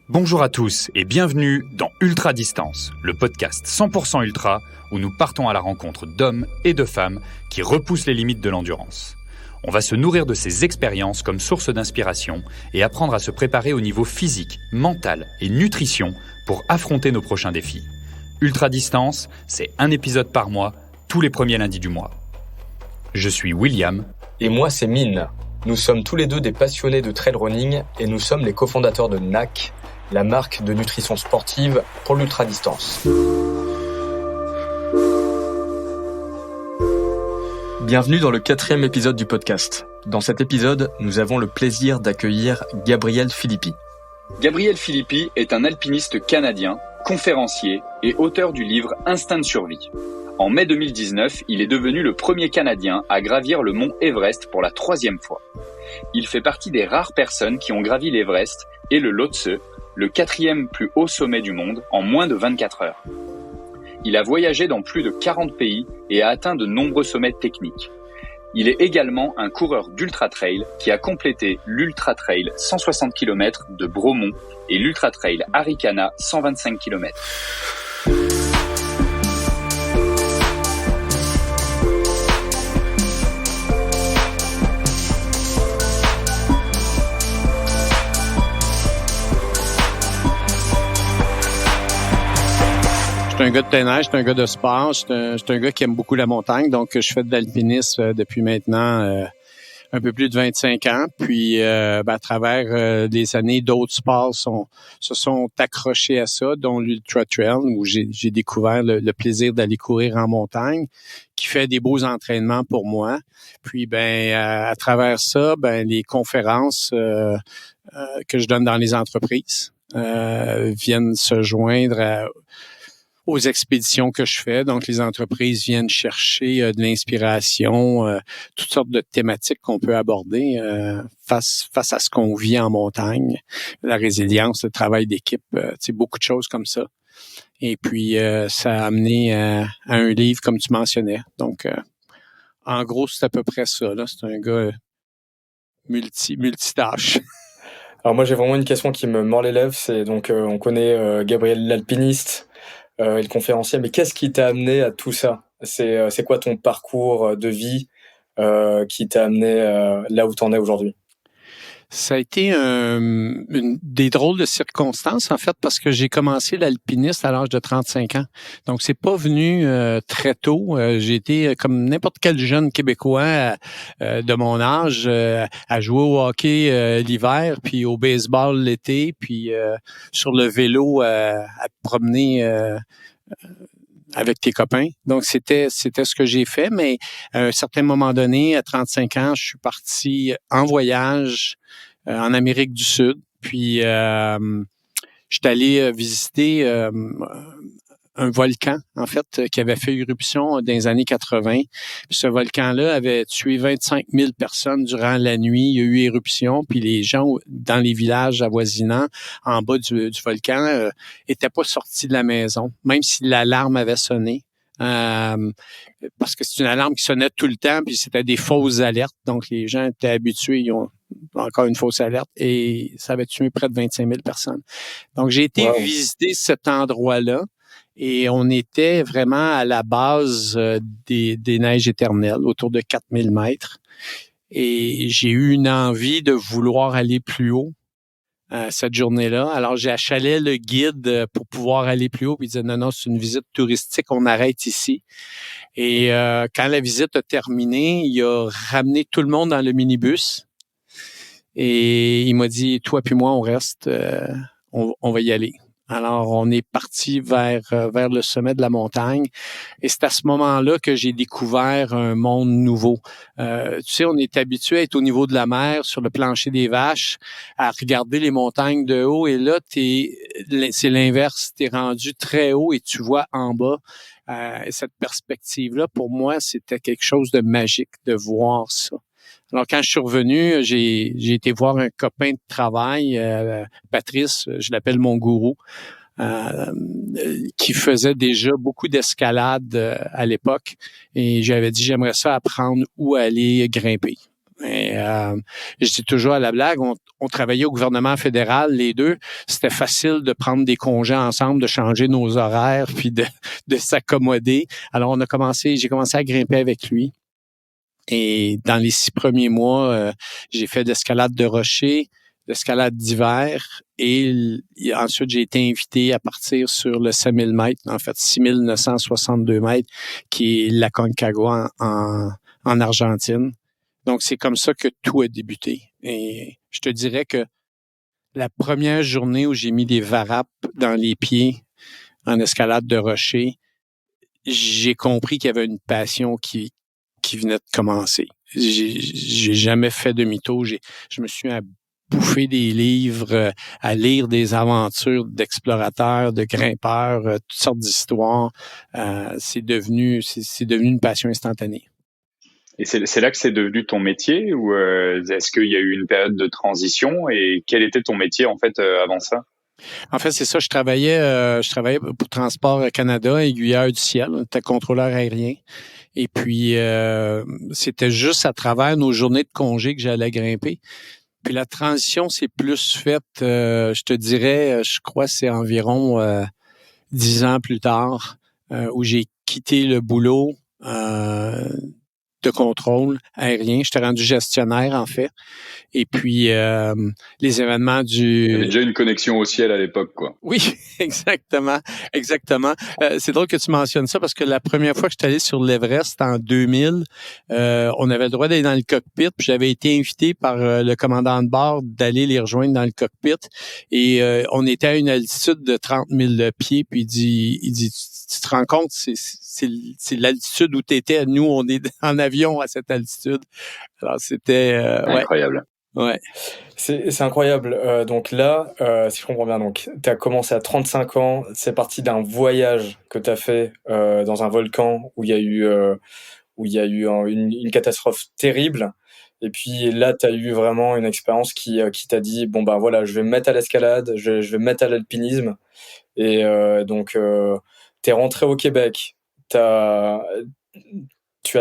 Bonjour à tous et bienvenue dans Ultra Distance, le podcast 100% ultra où nous partons à la rencontre d'hommes et de femmes qui repoussent les limites de l'endurance. On va se nourrir de ces expériences comme source d'inspiration et apprendre à se préparer au niveau physique, mental et nutrition pour affronter nos prochains défis. Ultra Distance, c'est un épisode par mois, tous les premiers lundis du mois. Je suis William. Et moi, c'est Mine. Nous sommes tous les deux des passionnés de trail running et nous sommes les cofondateurs de NAC, la marque de nutrition sportive pour l'ultra-distance. Bienvenue dans le 4e épisode du podcast. Dans cet épisode, nous avons le plaisir d'accueillir Gabriel Philippi. Gabriel Philippi est un alpiniste canadien, conférencier et auteur du livre Instinct de survie. En mai 2019, il est devenu le premier Canadien à gravir le mont Everest pour la 3e fois. Il fait partie des rares personnes qui ont gravi l'Everest et le Lhotse, le 4e plus haut sommet du monde, en moins de 24 heures. Il a voyagé dans plus de 40 pays et a atteint de nombreux sommets techniques. Il est également un coureur d'ultra-trail qui a complété l'ultra-trail 160 km de Bromont et l'ultra-trail Arikana 125 km. Je suis un gars de plein air, je suis un gars de sport, je suis un gars qui aime beaucoup la montagne, donc je fais de l'alpinisme depuis maintenant un peu plus de 25 ans. Puis à travers des années, d'autres sports se sont accrochés à ça, dont l'ultra trail, où j'ai découvert le plaisir d'aller courir en montagne, qui fait des beaux entraînements pour moi. Puis à travers ça, les conférences que je donne dans les entreprises viennent se joindre aux expéditions que je fais. Donc, les entreprises viennent chercher de l'inspiration, toutes sortes de thématiques qu'on peut aborder face à ce qu'on vit en montagne. La résilience, le travail d'équipe, beaucoup de choses comme ça. Et puis, ça a amené à un livre, comme tu mentionnais. Donc, en gros, c'est à peu près ça. Là. C'est un gars multitâche. Alors moi, j'ai vraiment une question qui me mord les lèvres. C'est donc, on connaît Gabriel l'alpiniste, et le conférencier, mais qu'est-ce qui t'a amené à tout ça? C'est quoi ton parcours de vie qui t'a amené là où t'en es aujourd'hui? Ça a été des drôles de circonstances, en fait, parce que j'ai commencé l'alpinisme à l'âge de 35 ans. Donc, c'est pas venu très tôt. J'ai été, comme n'importe quel jeune Québécois de mon âge, à jouer au hockey l'hiver, puis au baseball l'été, puis sur le vélo à te promener avec tes copains. Donc, c'était ce que j'ai fait, mais à un certain moment donné, à 35 ans, je suis parti en voyage en Amérique du Sud. Puis, je suis allé visiter un volcan, en fait, qui avait fait éruption dans les années 80. Puis ce volcan-là avait tué 25 000 personnes durant la nuit. Il y a eu éruption, puis les gens dans les villages avoisinants, en bas du volcan, étaient pas sortis de la maison, même si l'alarme avait sonné. Parce que c'est une alarme qui sonnait tout le temps, puis c'était des fausses alertes. Donc, les gens étaient habitués, ils ont encore une fausse alerte, et ça avait tué près de 25 000 personnes. Donc, j'ai été visiter cet endroit-là, et on était vraiment à la base des neiges éternelles, autour de 4000 mètres. Et j'ai eu une envie de vouloir aller plus haut cette journée-là. Alors, j'ai achalé le guide pour pouvoir aller plus haut, puis il disait non, c'est une visite touristique, on arrête ici. Et quand la visite a terminé, il a ramené tout le monde dans le minibus. Et il m'a dit, toi puis moi, on reste, on va y aller. Alors, on est parti vers le sommet de la montagne. Et c'est à ce moment-là que j'ai découvert un monde nouveau. Tu sais, on est habitué à être au niveau de la mer, sur le plancher des vaches, à regarder les montagnes de haut. Et là, c'est l'inverse. T'es rendu très haut et tu vois en bas. Cette perspective-là, pour moi, c'était quelque chose de magique de voir ça. Alors, quand je suis revenu, j'ai été voir un copain de travail, Patrice, je l'appelle mon gourou, qui faisait déjà beaucoup d'escalade à l'époque. Et j'avais dit, j'aimerais ça apprendre où aller grimper. Et je dis toujours à la blague, on travaillait au gouvernement fédéral, les deux. C'était facile de prendre des congés ensemble, de changer nos horaires, puis de s'accommoder. Alors, j'ai commencé à grimper avec lui. Et dans les 6 premiers mois, j'ai fait d'escalade de rochers, d'escalade d'hiver, et ensuite j'ai été invité à partir sur le 5000 mètres, en fait 6962 mètres, qui est l'Aconcagua en Argentine. Donc, c'est comme ça que tout a débuté. Et je te dirais que la première journée où j'ai mis des varapes dans les pieds en escalade de rocher, j'ai compris qu'il y avait une passion qui venait de commencer. J'ai jamais fait demi-tour. Je me suis bouffé des livres, à lire des aventures d'explorateurs, de grimpeurs, toutes sortes d'histoires. C'est devenu une passion instantanée. Et c'est là que c'est devenu ton métier, ou est-ce qu'il y a eu une période de transition, et quel était ton métier en fait avant ça? En fait, c'est ça. Je travaillais pour Transport Canada, aiguilleur du ciel. On était contrôleur aérien. Et puis, c'était juste à travers nos journées de congé que j'allais grimper. Puis la transition s'est plus faite, je te dirais, je crois que c'est environ 10 ans plus tard, où j'ai quitté le boulot de contrôle aérien. J'étais rendu gestionnaire, en fait. Et puis, les événements Il y avait déjà une connexion au ciel à l'époque, quoi. Oui, exactement. C'est drôle que tu mentionnes ça parce que la première fois que je suis allé sur l'Everest en 2000, on avait le droit d'aller dans le cockpit. Puis j'avais été invité par le commandant de bord d'aller les rejoindre dans le cockpit. Et on était à une altitude de 30 000 pieds. Puis il dit, tu te rends compte, c'est l'altitude où tu étais. Nous, on est en avion à cette altitude. Alors, c'était... incroyable. Ouais. C'est incroyable. Donc là, si je comprends bien, donc tu as commencé à 35 ans, c'est parti d'un voyage que tu as fait dans un volcan où il y a eu une catastrophe terrible. Et puis là, tu as eu vraiment une expérience qui t'a dit, bon ben voilà, je vais me mettre à l'escalade, je vais me mettre à l'alpinisme. Et donc, tu es rentré au Québec. Tu as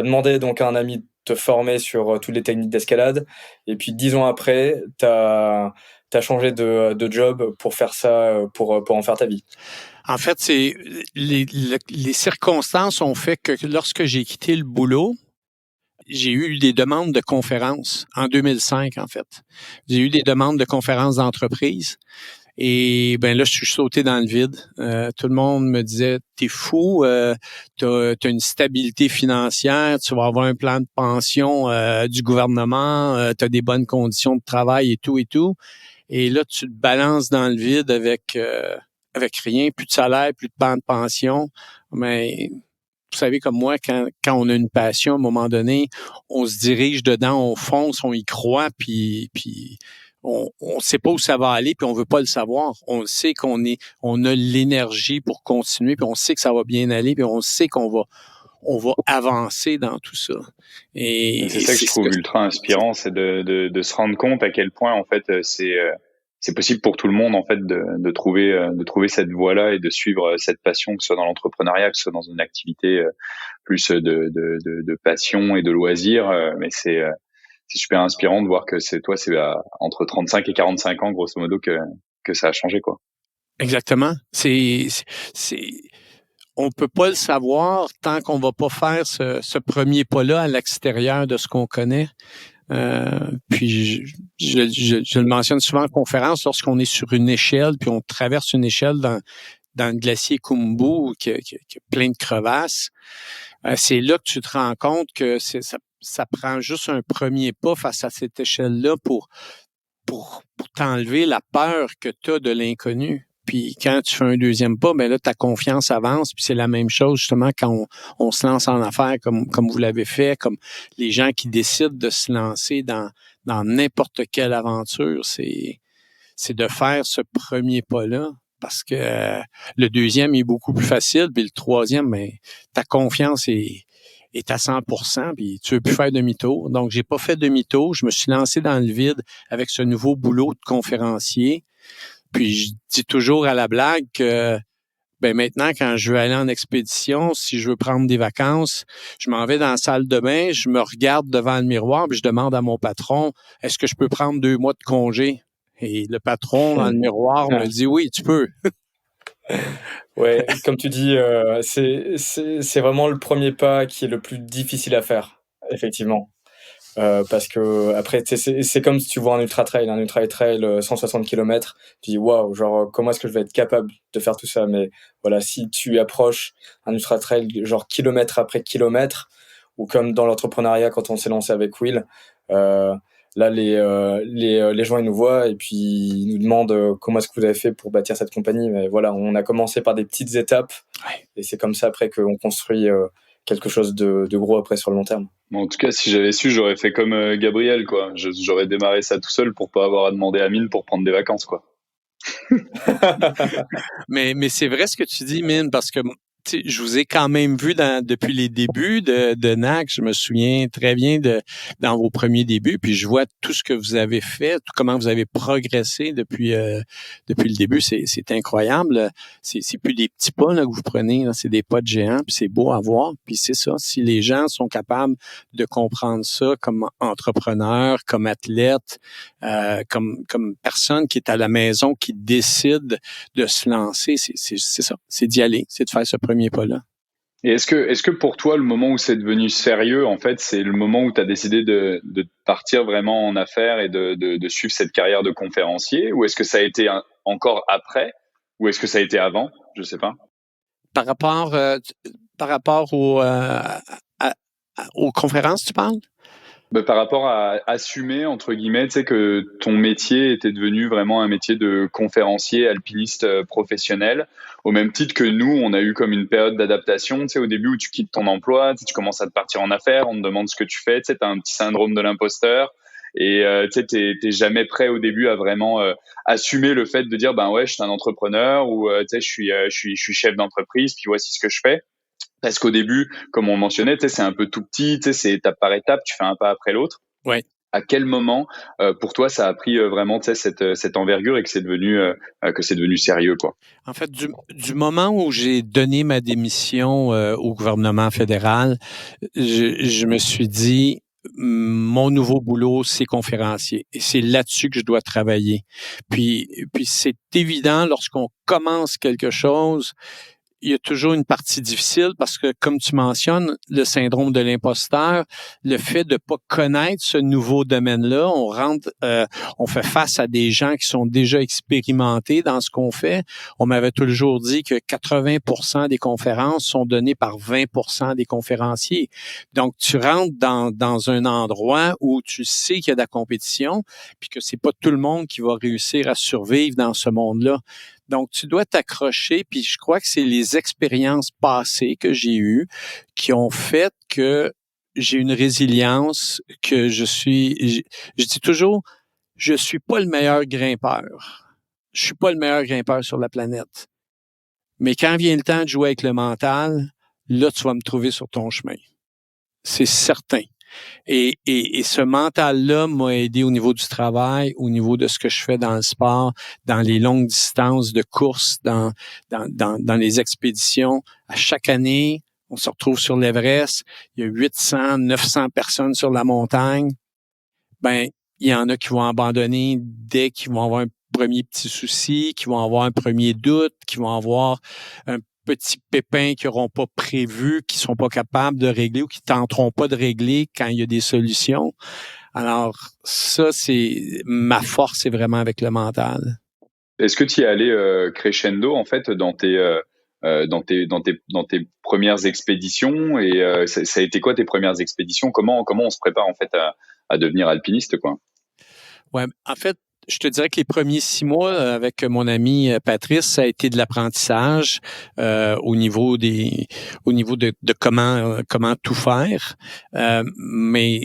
demandé donc à un ami de te former sur toutes les techniques d'escalade. Et puis 10 ans après, tu as changé de job pour faire ça, pour en faire ta vie. En fait, c'est les circonstances ont fait que lorsque j'ai quitté le boulot, j'ai eu des demandes de conférences en 2005, en fait. J'ai eu des demandes de conférences d'entreprise. Et ben là, je suis sauté dans le vide. Tout le monde me disait, t'es fou, t'as une stabilité financière, tu vas avoir un plan de pension du gouvernement, t'as des bonnes conditions de travail et tout. Et là, tu te balances dans le vide avec rien, plus de salaire, plus de plan de pension. Mais vous savez, comme moi, quand on a une passion, à un moment donné, on se dirige dedans, on fonce, on y croit, puis on sait pas où ça va aller, puis on veut pas le savoir. On sait on a l'énergie pour continuer, puis on sait que ça va bien aller, puis on sait qu'on va avancer dans tout ça. Et c'est ça que je trouve ultra inspirant, c'est de se rendre compte à quel point en fait c'est possible pour tout le monde en fait de trouver cette voie-là et de suivre cette passion, que ce soit dans l'entrepreneuriat, que ce soit dans une activité plus de passion et de loisir, mais c'est super inspirant de voir que c'est entre 35 et 45 ans grosso modo que ça a changé, quoi. Exactement. On peut pas le savoir tant qu'on va pas faire ce premier pas-là à l'extérieur de ce qu'on connaît. Puis je le mentionne souvent en conférence, lorsqu'on est sur une échelle, puis on traverse une échelle dans le glacier Khumbu qui a plein de crevasses, c'est là que tu te rends compte que ça prend juste un premier pas face à cette échelle-là pour t'enlever la peur que tu as de l'inconnu. Puis quand tu fais un deuxième pas, ben là, ta confiance avance. Puis c'est la même chose justement quand on se lance en affaires comme vous l'avez fait, comme les gens qui décident de se lancer dans n'importe quelle aventure, c'est de faire ce premier pas-là. Parce que le deuxième est beaucoup plus facile, puis le troisième, ben, ta confiance est à 100%, puis tu veux plus faire demi-tour. Donc, j'ai pas fait demi-tour. Je me suis lancé dans le vide avec ce nouveau boulot de conférencier. Puis, je dis toujours à la blague que Ben maintenant, quand je veux aller en expédition, si je veux prendre des vacances, je m'en vais dans la salle de bain, je me regarde devant le miroir, puis je demande à mon patron, est-ce que je peux prendre 2 mois de congé? Et le patron, dans le miroir, me dit, oui, tu peux. Ouais, comme tu dis, c'est vraiment le premier pas qui est le plus difficile à faire, effectivement. Parce que après, tu sais, c'est comme si tu vois un ultra trail, 160 km, tu dis waouh, genre comment est-ce que je vais être capable de faire tout ça? Mais voilà, si tu approches un ultra trail genre kilomètre après kilomètre, ou comme dans l'entrepreneuriat quand on s'est lancé avec Will, là les gens ils nous voient et puis ils nous demandent comment est-ce que vous avez fait pour bâtir cette compagnie. Mais voilà, on a commencé par des petites étapes, et c'est comme ça après qu'on construit quelque chose de gros après sur le long terme. Bon, en tout cas, si j'avais su, j'aurais fait comme Gabriel, quoi. J'aurais démarré ça tout seul pour pas avoir à demander à Mine pour prendre des vacances, quoi. Mais c'est vrai ce que tu dis, Mine, parce que tu sais, je vous ai quand même vu depuis les débuts de NAC. Je me souviens très bien dans vos premiers débuts, puis je vois tout ce que vous avez fait, comment vous avez progressé depuis le début. C'est incroyable. C'est plus des petits pas là, que vous prenez, là, c'est des pas de géants, puis c'est beau à voir. Puis c'est ça, si les gens sont capables de comprendre ça comme entrepreneur, comme athlète, comme personne qui est à la maison, qui décide de se lancer, c'est ça, c'est d'y aller, c'est de faire ce premier pas-là. Et est-ce que pour toi, le moment où c'est devenu sérieux, en fait, c'est le moment où tu as décidé de partir vraiment en affaires et de suivre cette carrière de conférencier, ou est-ce que ça a été encore après, ou est-ce que ça a été avant? Je sais pas. Par rapport aux conférences, tu parles? Par rapport à assumer, entre guillemets, tu sais, que ton métier était devenu vraiment un métier de conférencier, alpiniste professionnel, au même titre que nous, on a eu comme une période d'adaptation, tu sais, au début où tu quittes ton emploi, tu commences à te partir en affaires, on te demande ce que tu fais, tu sais, t'as un petit syndrome de l'imposteur, et tu sais, t'es jamais prêt au début à vraiment assumer le fait de dire, ben ouais, je suis un entrepreneur, ou tu sais, je suis chef d'entreprise, puis voici ce que je fais. Parce qu'au début, comme on mentionnait, c'est un peu tout petit, c'est étape par étape, tu fais un pas après l'autre. Ouais. À quel moment, pour toi, ça a pris vraiment cette envergure et que c'est devenu sérieux, quoi? En fait, du moment où j'ai donné ma démission au gouvernement fédéral, je me suis dit, mon nouveau boulot, c'est conférencier. Et c'est là-dessus que je dois travailler. Puis c'est évident, lorsqu'on commence quelque chose, il y a toujours une partie difficile parce que, comme tu mentionnes, le syndrome de l'imposteur, le fait de pas connaître ce nouveau domaine-là, on fait face à des gens qui sont déjà expérimentés dans ce qu'on fait. On m'avait toujours dit que 80% des conférences sont données par 20% des conférenciers. Donc, tu rentres dans un endroit où tu sais qu'il y a de la compétition, puis que c'est pas tout le monde qui va réussir à survivre dans ce monde-là. Donc, tu dois t'accrocher, puis je crois que c'est les expériences passées que j'ai eues qui ont fait que j'ai une résilience, que je dis toujours, je suis pas le meilleur grimpeur. Je suis pas le meilleur grimpeur sur la planète. Mais quand vient le temps de jouer avec le mental, là, tu vas me trouver sur ton chemin. C'est certain. Et ce mental-là m'a aidé au niveau du travail, au niveau de ce que je fais dans le sport, dans les longues distances de course, dans les expéditions. À chaque année, on se retrouve sur l'Everest. Il y a 800, 900 personnes sur la montagne. Ben, il y en a qui vont abandonner dès qu'ils vont avoir un premier petit souci, qui vont avoir un premier doute, qui vont avoir un petits pépins qu'ils n'auront pas prévus, qui ne sont pas capables de régler ou qui ne tenteront pas de régler quand il y a des solutions. Alors, ça, c'est ma force, c'est vraiment avec le mental. Est-ce que tu y es allé crescendo, en fait, dans tes premières expéditions, et ça a été quoi tes premières expéditions? Comment on se prépare, en fait, à devenir alpiniste, quoi? Ouais, en fait, je te dirais que les premiers 6 mois avec mon ami Patrice, ça a été de l'apprentissage au niveau de comment tout faire. Mais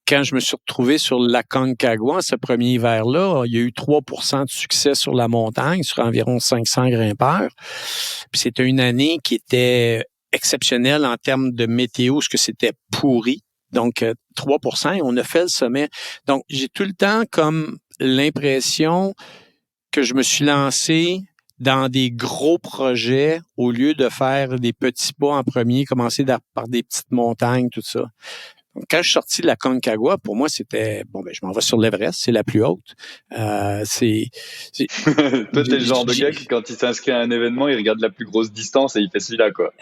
quand je me suis retrouvé sur l'Aconcagua, ce premier hiver-là, il y a eu 3% de succès sur la montagne, sur environ 500 grimpeurs. Puis c'était une année qui était exceptionnelle en termes de météo, parce que c'était pourri. Donc, 3%, et on a fait le sommet. Donc, j'ai tout le temps comme l'impression que je me suis lancé dans des gros projets au lieu de faire des petits pas en premier, commencer par des petites montagnes, tout ça. Donc, quand je suis sorti de la Concagua, pour moi, c'était je m'en vais sur l'Everest, c'est la plus haute. Toi, t'es le genre de gars qui, quand il s'inscrit à un événement, il regarde la plus grosse distance et il fait celui-là, quoi.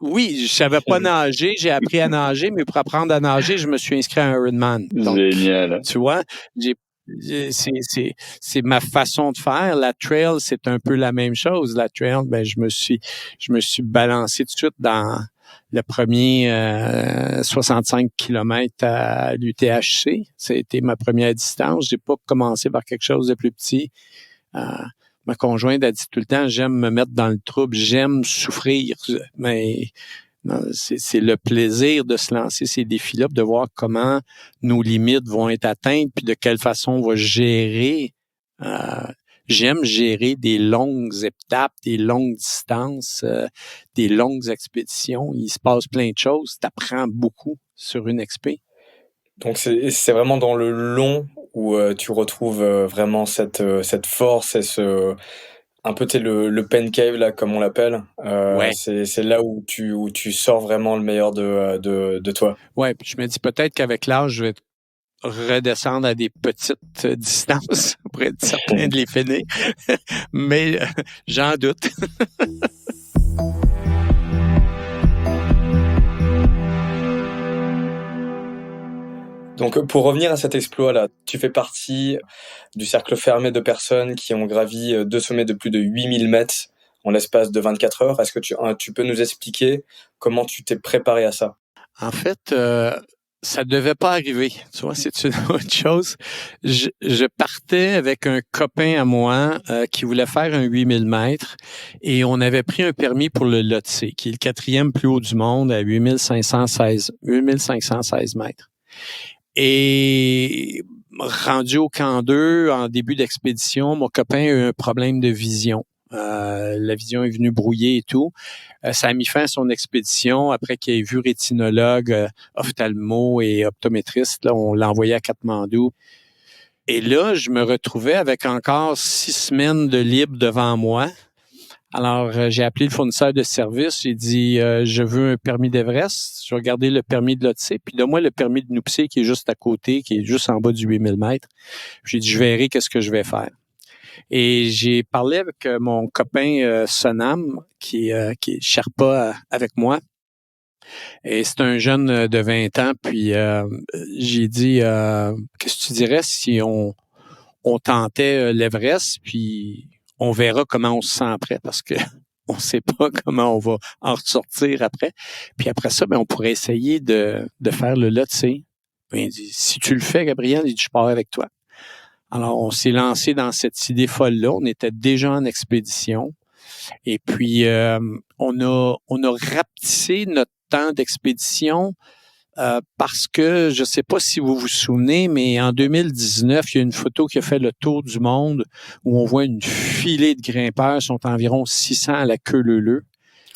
Oui, je savais pas nager, j'ai appris à nager, mais pour apprendre à nager, je me suis inscrit à un Ironman. Donc, génial. Tu vois, c'est ma façon de faire. La trail, c'est un peu la même chose. La trail, je me suis balancé tout de suite dans le premier 65 km à l'UTHC. C'était ma première distance. J'ai pas commencé par quelque chose de plus petit. Ma conjointe a dit tout le temps, j'aime me mettre dans le trouble, j'aime souffrir, mais non, c'est le plaisir de se lancer ces défis-là, de voir comment nos limites vont être atteintes, puis de quelle façon on va gérer. J'aime gérer des longues étapes, des longues distances, des longues expéditions. Il se passe plein de choses. Tu apprends beaucoup sur une expé. Donc c'est vraiment dans le long où tu retrouves vraiment cette force et un peu le pen cave là comme on l'appelle. Ouais. C'est là où tu sors vraiment le meilleur de toi. Ouais, puis je me dis peut-être qu'avec l'âge, je vais redescendre à des petites distances pour être certain de les finir. Mais j'en doute. Donc, pour revenir à cet exploit-là, tu fais partie du cercle fermé de personnes qui ont gravi 2 sommets de plus de 8000 mètres en l'espace de 24 heures. Est-ce que tu peux nous expliquer comment tu t'es préparé à ça? En fait, ça devait pas arriver. Tu vois, c'est une autre chose. Je partais avec un copain à moi qui voulait faire un 8000 mètres et on avait pris un permis pour le Lhotse, qui est le 4e plus haut du monde à 8516 mètres. Et rendu au camp 2, en début d'expédition, mon copain a eu un problème de vision. La vision est venue brouiller et tout. Ça a mis fin à son expédition. Après qu'il ait vu rétinologue, ophtalmo et optométriste, là, on l'a envoyé à Katmandou. Et là, je me retrouvais avec encore 6 semaines de libre devant moi. Alors, j'ai appelé le fournisseur de service. J'ai dit, je veux un permis d'Everest. Je vais regarder le permis de Lhotse. Puis donne-moi le permis de Nuptse qui est juste à côté, qui est juste en bas du 8000 mètres. J'ai dit, je verrai qu'est-ce que je vais faire. Et j'ai parlé avec mon copain Sonam, qui est Sherpa avec moi. Et c'est un jeune de 20 ans. Puis j'ai dit, qu'est-ce que tu dirais si on tentait l'Everest, puis on verra comment on se sent après, parce que on sait pas comment on va en ressortir après. Puis après ça, on pourrait essayer de faire le Lhotse. Il dit, si tu le fais, Gabriel, il dit, je pars avec toi. Alors, on s'est lancé dans cette idée folle-là. On était déjà en expédition. Et puis, on a rapetissé notre temps d'expédition parce que, je ne sais pas si vous vous souvenez, mais en 2019, il y a une photo qui a fait le tour du monde où on voit une filée de grimpeurs, sont environ 600 à la queue leu-leu.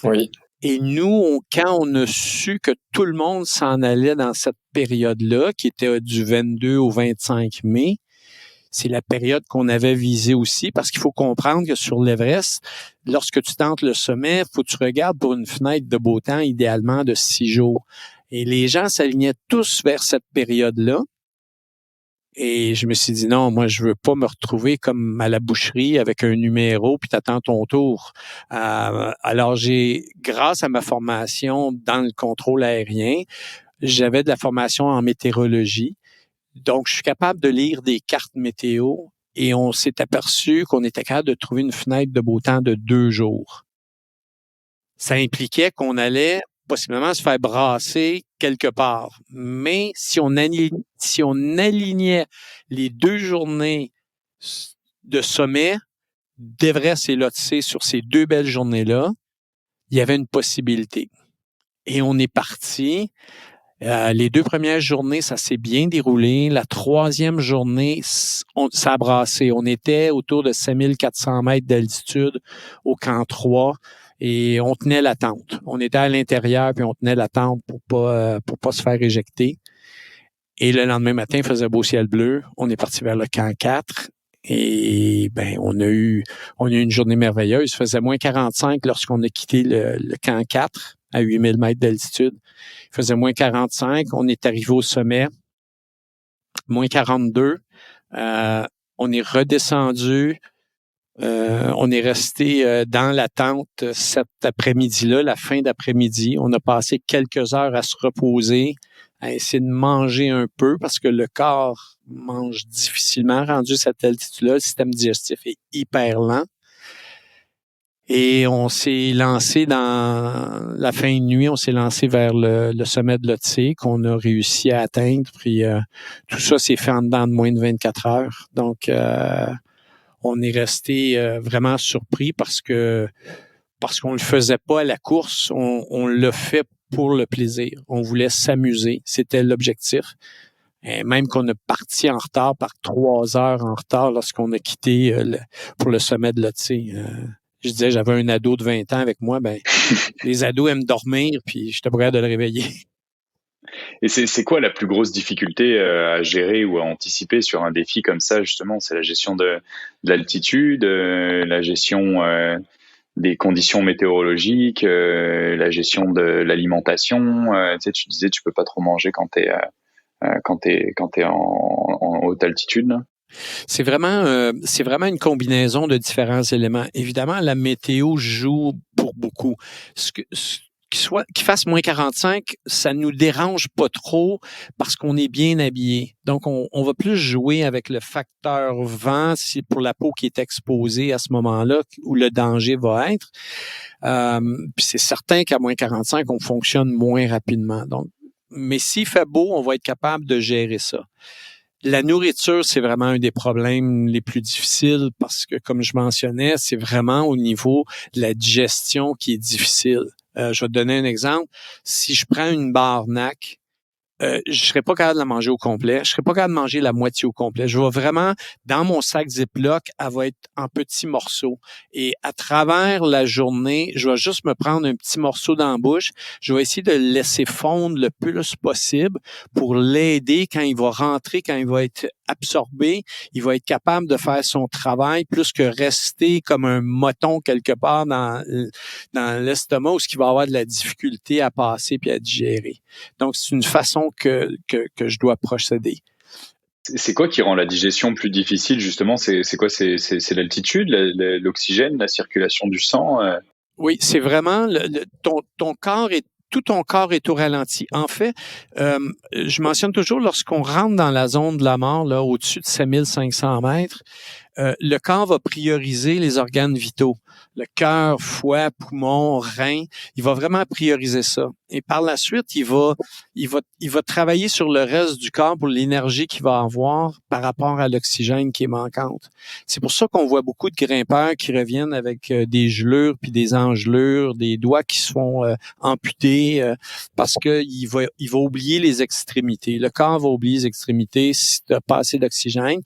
Oui. Et nous, quand on a su que tout le monde s'en allait dans cette période-là, qui était du 22 au 25 mai, c'est la période qu'on avait visée aussi, parce qu'il faut comprendre que sur l'Everest, lorsque tu tentes le sommet, il faut que tu regardes pour une fenêtre de beau temps, idéalement de 6 jours. Et les gens s'alignaient tous vers cette période-là. Et je me suis dit, non, moi, je veux pas me retrouver comme à la boucherie avec un numéro, puis t'attends ton tour. Alors, grâce à ma formation dans le contrôle aérien, j'avais de la formation en météorologie. Donc, je suis capable de lire des cartes météo et on s'est aperçu qu'on était capable de trouver une fenêtre de beau temps de 2 jours. Ça impliquait qu'on allait possiblement se faire brasser quelque part. Mais si on alignait les 2 journées de sommet d'Everest et Lhotse sur ces 2 belles journées-là, il y avait une possibilité. Et on est parti. Les 2 premières journées, ça s'est bien déroulé. La 3e journée, ça a brassé. On était autour de 5400 mètres d'altitude au camp 3 et on tenait la tente. On était à l'intérieur puis on tenait la tente pour pas se faire éjecter. Et le lendemain matin, il faisait beau ciel bleu. On est parti vers le camp 4 Et on a eu une journée merveilleuse. Il faisait moins 45 lorsqu'on a quitté le camp 4 à 8000 mètres d'altitude. Il faisait moins 45. On est arrivé au sommet. Moins 42. On est redescendu. On est resté dans la tente cet après-midi-là, la fin d'après-midi. On a passé quelques heures à se reposer, à essayer de manger un peu parce que le corps mange difficilement rendu à cette altitude-là. Le système digestif est hyper lent. Et on s'est lancé dans la fin de nuit, on s'est lancé vers le sommet de l'Otse qu'on a réussi à atteindre. Puis tout ça s'est fait en dedans de moins de 24 heures. Donc, on est resté vraiment surpris parce qu'on le faisait pas à la course, on l'a fait pour le plaisir. On voulait s'amuser, c'était l'objectif. Et même qu'on a parti en retard par 3 heures en retard lorsqu'on a quitté pour le sommet de l'Otse. Je disais, j'avais un ado de 20 ans avec moi, les ados aiment dormir, puis j'étais prêt de le réveiller. Et c'est quoi la plus grosse difficulté à gérer ou à anticiper sur un défi comme ça, justement? C'est la gestion de l'altitude, la gestion des conditions météorologiques, la gestion de l'alimentation. Tu disais, tu peux pas trop manger quand t'es en haute altitude, là. C'est vraiment une combinaison de différents éléments. Évidemment, la météo joue pour beaucoup. Qu'il fasse moins 45, ça nous dérange pas trop parce qu'on est bien habillé. Donc, on va plus jouer avec le facteur vent si pour la peau qui est exposée à ce moment-là où le danger va être. Puis c'est certain qu'à moins 45, on fonctionne moins rapidement. Donc, mais s'il fait beau, on va être capable de gérer ça. La nourriture, c'est vraiment un des problèmes les plus difficiles parce que, comme je mentionnais, c'est vraiment au niveau de la digestion qui est difficile. Je vais te donner un exemple. Si je prends une barre NAC, je serais pas capable de la manger au complet. Je serais pas capable de manger la moitié au complet. Je vais vraiment, dans mon sac Ziploc, elle va être en petits morceaux. Et à travers la journée, je vais juste me prendre un petit morceau dans la bouche. Je vais essayer de le laisser fondre le plus possible pour l'aider quand il va rentrer, quand il va être absorbé. Il va être capable de faire son travail plus que rester comme un moton quelque part dans l'estomac où il va avoir de la difficulté à passer puis à digérer. Donc, c'est une façon que je dois procéder. C'est quoi qui rend la digestion plus difficile, justement? C'est quoi? C'est l'altitude, l'oxygène, la circulation du sang? Oui, c'est vraiment ton corps est tout ton corps est au ralenti. En fait, je mentionne toujours lorsqu'on rentre dans la zone de la mort, là, au-dessus de 7500 mètres, le corps va prioriser les organes vitaux. Le cœur, foie, poumon, rein, il va vraiment prioriser ça. Et par la suite, il va travailler sur le reste du corps pour l'énergie qu'il va avoir par rapport à l'oxygène qui est manquante. C'est pour ça qu'on voit beaucoup de grimpeurs qui reviennent avec des gelures puis des engelures, des doigts qui se font amputer parce que il va oublier les extrémités. Le corps va oublier les extrémités si tu n'as pas assez d'oxygène.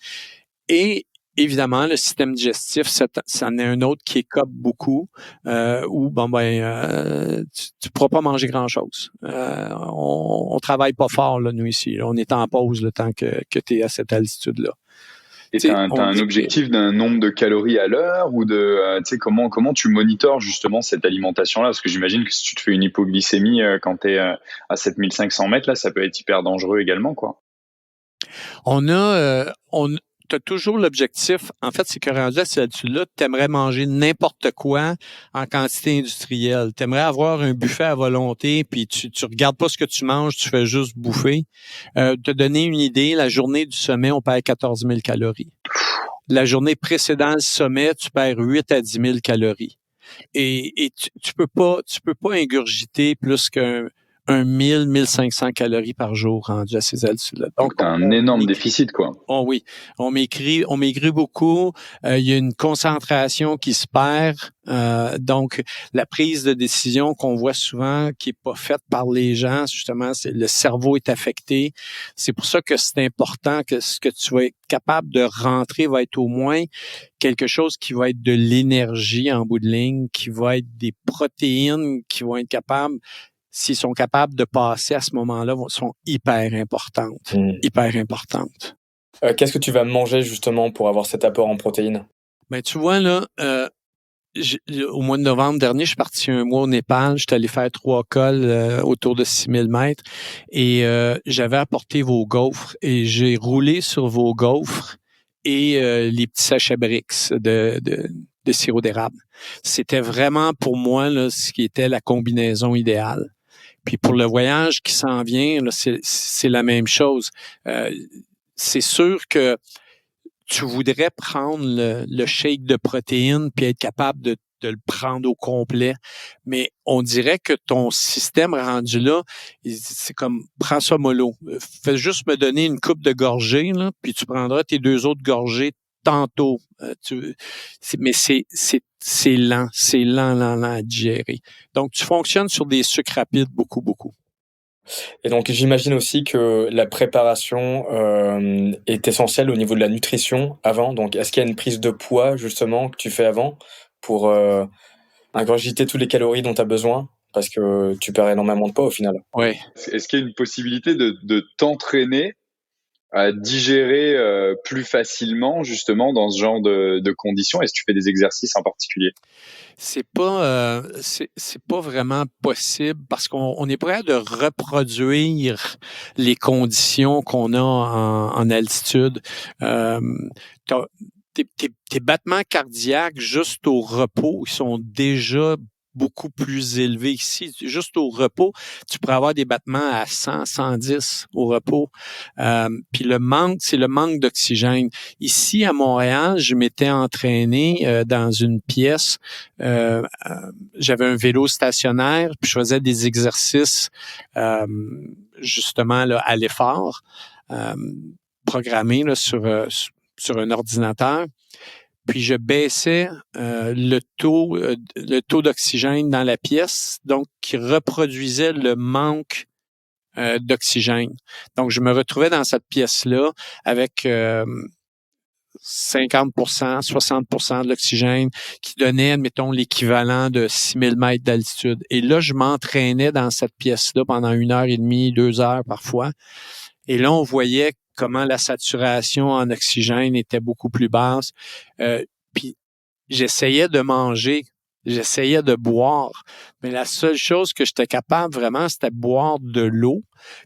Et évidemment, le système digestif, c'en est un autre qui écope beaucoup, où tu pourras pas manger grand-chose. On travaille pas fort là, nous ici. Là. On est en pause le temps que tu es à cette altitude-là. Et t'as un objectif d'un nombre de calories à l'heure ou de comment tu monitores justement cette alimentation-là? Parce que j'imagine que si tu te fais une hypoglycémie quand tu es à 7500 mètres, là, ça peut être hyper dangereux également, quoi. T'as toujours l'objectif, en fait, c'est que rendu à cette altitude-là, t'aimerais manger n'importe quoi en quantité industrielle. T'aimerais avoir un buffet à volonté, puis tu regardes pas ce que tu manges, tu fais juste bouffer. Te donner une idée, la journée du sommet, on perd 14 000 calories. La journée précédant le sommet, tu perds 8 à 10 000 calories. Et tu peux pas ingurgiter plus qu'un 1500 calories par jour rendu à ces altitudes-là. Donc, t'as un énorme déficit, quoi. Oh oui. On maigrit beaucoup. Il y a une concentration qui se perd. Donc, la prise de décision qu'on voit souvent, qui est pas faite par les gens, justement, c'est le cerveau est affecté. C'est pour ça que c'est important que ce que tu vas être capable de rentrer va être au moins quelque chose qui va être de l'énergie en bout de ligne, qui va être des protéines qui vont être capables, s'ils sont capables de passer à ce moment-là, sont hyper importantes. Hyper importantes. Qu'est-ce que tu vas manger justement pour avoir cet apport en protéines? Ben, tu vois, là, au mois de novembre dernier, je suis parti un mois au Népal. J'étais allé faire 3 cols autour de 6000 mètres et j'avais apporté vos gaufres et j'ai roulé sur vos gaufres et les petits sachets Brix de sirop d'érable. C'était vraiment pour moi là, ce qui était la combinaison idéale. Puis pour le voyage qui s'en vient, là, c'est la même chose. C'est sûr que tu voudrais prendre le shake de protéines puis être capable de le prendre au complet. Mais on dirait que ton système rendu là, c'est comme, prends ça mollo. Fais juste me donner une coupe de gorgée, là, puis tu prendras tes 2 autres gorgées tantôt. Mais c'est lent, lent à digérer. Donc, tu fonctionnes sur des sucres rapides beaucoup, beaucoup. Et donc j'imagine aussi que la préparation, est essentielle au niveau de la nutrition avant. Donc est-ce qu'il y a une prise de poids justement que tu fais avant pour, ingurgiter toutes les calories dont tu as besoin? Parce que tu perds énormément de poids au final. Oui. Est-ce qu'il y a une possibilité de t'entraîner à digérer plus facilement justement dans ce genre de conditions? Est-ce que tu fais des exercices en particulier? C'est pas vraiment possible parce qu'on est prêt de reproduire les conditions qu'on a en altitude. Euh, tes battements cardiaques juste au repos, ils sont déjà beaucoup plus élevés ici. Juste au repos, tu pourrais avoir des battements à 100, 110 au repos. Puis c'est le manque d'oxygène. Ici, à Montréal, je m'étais entraîné dans une pièce. J'avais un vélo stationnaire, puis je faisais des exercices justement là, à l'effort, programmés là, sur un ordinateur. Puis je baissais le taux d'oxygène dans la pièce, donc qui reproduisait le manque d'oxygène. Donc je me retrouvais dans cette pièce-là avec 50%, 60% de l'oxygène qui donnait, admettons, l'équivalent de 6000 mètres d'altitude. Et là, je m'entraînais dans cette pièce-là pendant 1h30, 2 heures parfois. Et là, on voyait comment la saturation en oxygène était beaucoup plus basse. Puis j'essayais de manger, j'essayais de boire, mais la seule chose que j'étais capable vraiment, c'était boire de l'eau.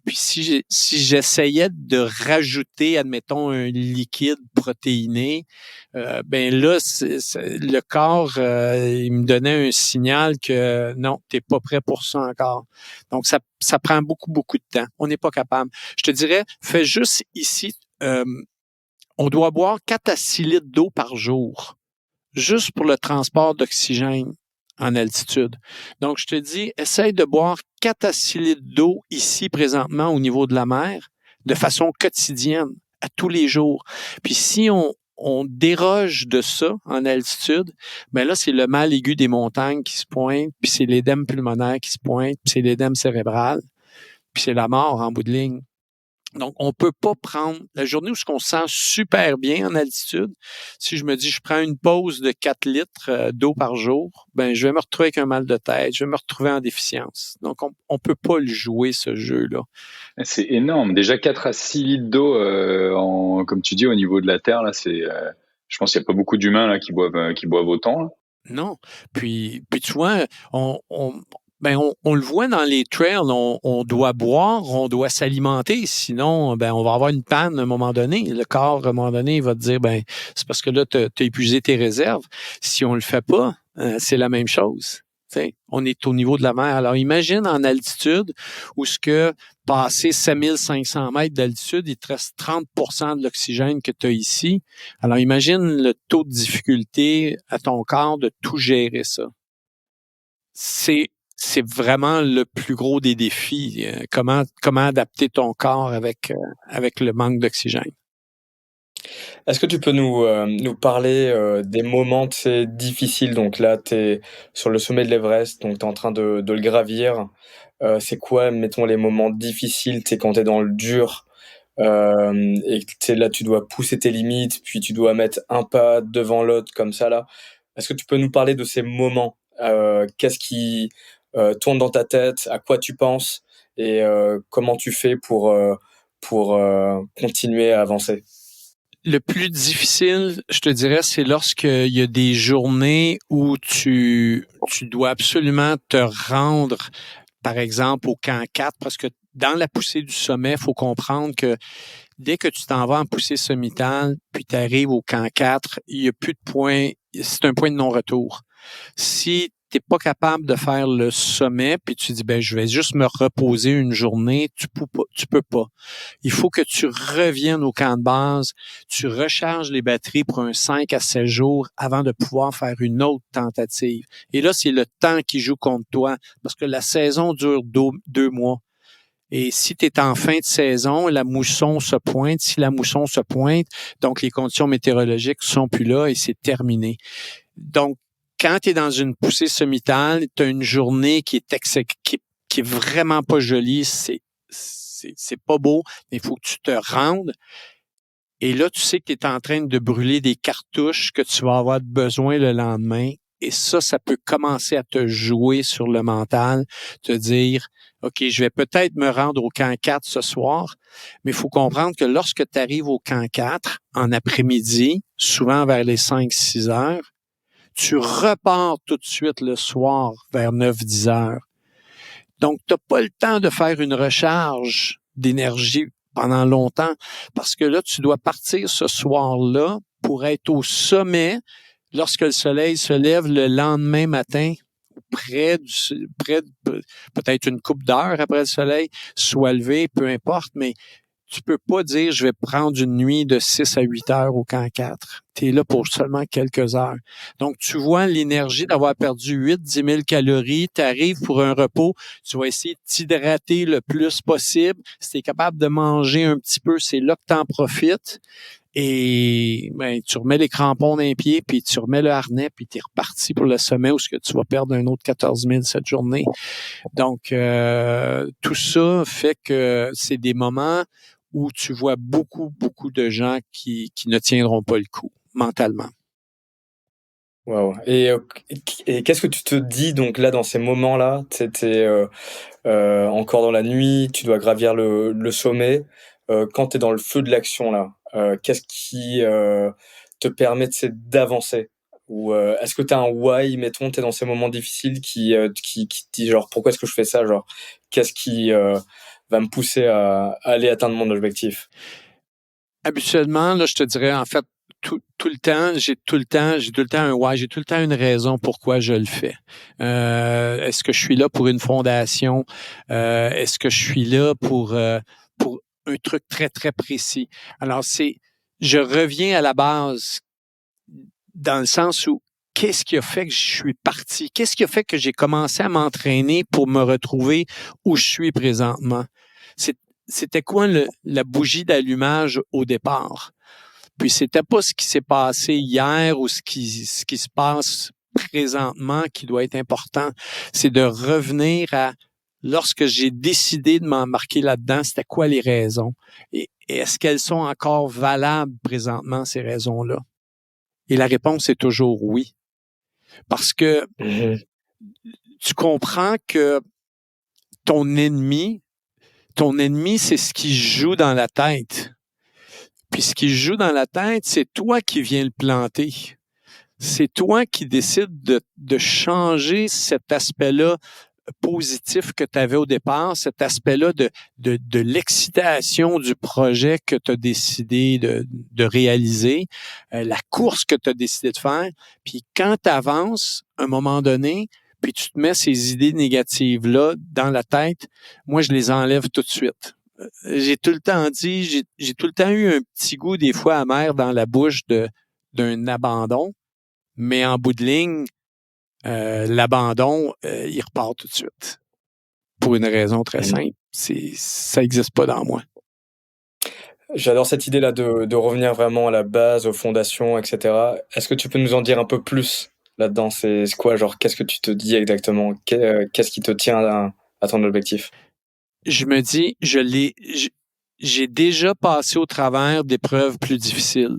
Puis si j'essayais de rajouter, admettons, un liquide protéiné, ben là, le corps, il me donnait un signal que non, t'es pas prêt pour ça encore. Donc ça prend beaucoup, beaucoup de temps. On n'est pas capable. Je te dirais, fais juste ici, on doit boire 4 à 6 litres d'eau par jour juste pour le transport d'oxygène en altitude. Donc, je te dis, essaye de boire 4 à 6 litres d'eau ici présentement au niveau de la mer de façon quotidienne, à tous les jours. Puis si on déroge de ça en altitude, ben là, c'est le mal aigu des montagnes qui se pointe, puis c'est l'édème pulmonaire qui se pointe, puis c'est l'édème cérébral, puis c'est la mort en bout de ligne. Donc, on peut pas prendre la journée où on se sent super bien en altitude. Si je me dis, je prends une pause de 4 litres d'eau par jour, ben, je vais me retrouver avec un mal de tête, je vais me retrouver en déficience. Donc, on peut pas le jouer, ce jeu-là. C'est énorme. Déjà 4 à 6 litres d'eau, comme tu dis, au niveau de la Terre, là, je pense qu'il n'y a pas beaucoup d'humains là, qui boivent autant. Là. Non. Puis tu vois, on le voit dans les trails, on doit boire, on doit s'alimenter, sinon, ben, on va avoir une panne à un moment donné. Le corps, à un moment donné, il va te dire, ben, c'est parce que là, tu as épuisé tes réserves. Si on le fait pas, c'est la même chose. T'sais, on est au niveau de la mer. Alors, imagine en altitude où ce que passer 7500 mètres d'altitude, il te reste 30% de l'oxygène que tu as ici. Alors, imagine le taux de difficulté à ton corps de tout gérer ça. C'est vraiment le plus gros des défis. Comment adapter ton corps avec le manque d'oxygène. Est-ce que tu peux nous parler, des moments, tu sais, difficiles? Donc là, tu es sur le sommet de l'Everest, donc tu es en train de le gravir. C'est quoi, mettons, les moments difficiles, tu sais, quand tu es dans le dur, et que tu sais, là, tu dois pousser tes limites, puis tu dois mettre un pas devant l'autre comme ça, là. Est-ce que tu peux nous parler de ces moments? Qu'est-ce qui, tourne dans ta tête? À quoi tu penses? Et comment tu fais pour continuer à avancer? Le plus difficile, je te dirais, c'est lorsqu'il y a des journées où tu dois absolument te rendre, par exemple, au camp 4, parce que dans la poussée du sommet, il faut comprendre que dès que tu t'en vas en poussée sommitale, puis tu arrives au camp 4, il n'y a plus de point, c'est un point de non-retour. Si tu n'es pas capable de faire le sommet, puis tu dis, je vais juste me reposer une journée, tu peux pas. Il faut que tu reviennes au camp de base, tu recharges les batteries pour un 5 à 7 jours avant de pouvoir faire une autre tentative. Et là, c'est le temps qui joue contre toi, parce que la saison dure 2 mois. Et si tu es en fin de saison, la mousson se pointe. Si la mousson se pointe, donc les conditions météorologiques sont plus là et c'est terminé. Donc, quand tu es dans une poussée sommitale, tu as une journée qui est vraiment pas jolie, c'est pas beau, mais il faut que tu te rendes. Et là, tu sais que tu es en train de brûler des cartouches que tu vas avoir besoin le lendemain. Et ça peut commencer à te jouer sur le mental, te dire, OK, je vais peut-être me rendre au camp 4 ce soir, mais il faut comprendre que lorsque tu arrives au camp 4, en après-midi, souvent vers les 5-6 heures, tu repars tout de suite le soir vers 9-10 heures. Donc, tu n'as pas le temps de faire une recharge d'énergie pendant longtemps parce que là, tu dois partir ce soir-là pour être au sommet lorsque le soleil se lève le lendemain matin, près de peut-être une couple d'heures après le soleil, soit levé, peu importe, mais tu peux pas dire je vais prendre une nuit de 6 à 8 heures au camp 4. Tu es là pour seulement quelques heures. Donc, tu vois l'énergie d'avoir perdu 8-10 000 calories, tu arrives pour un repos, tu vas essayer de t'hydrater le plus possible. Si tu es capable de manger un petit peu, c'est là que tu en profites. Et tu remets les crampons d'un pied, puis tu remets le harnais, puis tu es reparti pour le sommet où ce que tu vas perdre un autre 14 000 cette journée. Donc, tout ça fait que c'est des moments où tu vois beaucoup de gens qui ne tiendront pas le coup mentalement. Wow. Et qu'est-ce que tu te dis donc là dans ces moments-là? T'es encore dans la nuit, tu dois gravir le sommet. Quand tu es dans le feu de l'action là, qu'est-ce qui te permet d'avancer? Ou est-ce que tu as un why, mettons, tu es dans ces moments difficiles qui te dit genre pourquoi est-ce que je fais ça? Genre qu'est-ce qui va me pousser à aller atteindre mon objectif? Habituellement, là, je te dirais, en fait, tout le temps, j'ai tout le temps un why, j'ai tout le temps une raison pourquoi je le fais. Est-ce que je suis là pour une fondation? Est-ce que je suis là pour un truc très, très précis? Alors, je reviens à la base dans le sens où qu'est-ce qui a fait que je suis parti? Qu'est-ce qui a fait que j'ai commencé à m'entraîner pour me retrouver où je suis présentement? C'était quoi la bougie d'allumage au départ? Puis c'était pas ce qui s'est passé hier ou ce qui se passe présentement qui doit être important. C'est de revenir à lorsque j'ai décidé de m'embarquer là-dedans, c'était quoi les raisons? Et est-ce qu'elles sont encore valables présentement, ces raisons-là? Et la réponse est toujours oui. Parce que tu comprends que ton ennemi, c'est ce qui joue dans la tête. Puis ce qui joue dans la tête, c'est toi qui viens le planter. C'est toi qui décides de changer cet aspect-là positif que tu avais au départ, cet aspect-là de l'excitation du projet que tu as décidé de réaliser, la course que tu as décidé de faire. Puis quand tu avances, à un moment donné, puis tu te mets ces idées négatives-là dans la tête, moi, je les enlève tout de suite. J'ai tout le temps dit, j'ai tout le temps eu un petit goût des fois amer dans la bouche d'un abandon, mais en bout de ligne, l'abandon, il repart tout de suite. Pour une raison très simple, ça n'existe pas dans moi. J'adore cette idée-là de revenir vraiment à la base, aux fondations, etc. Est-ce que tu peux nous en dire un peu plus là-dedans? C'est quoi, genre, qu'est-ce que tu te dis exactement? Qu'est-ce qui te tient à ton objectif? Je me dis, j'ai déjà passé au travers d'épreuves plus difficiles.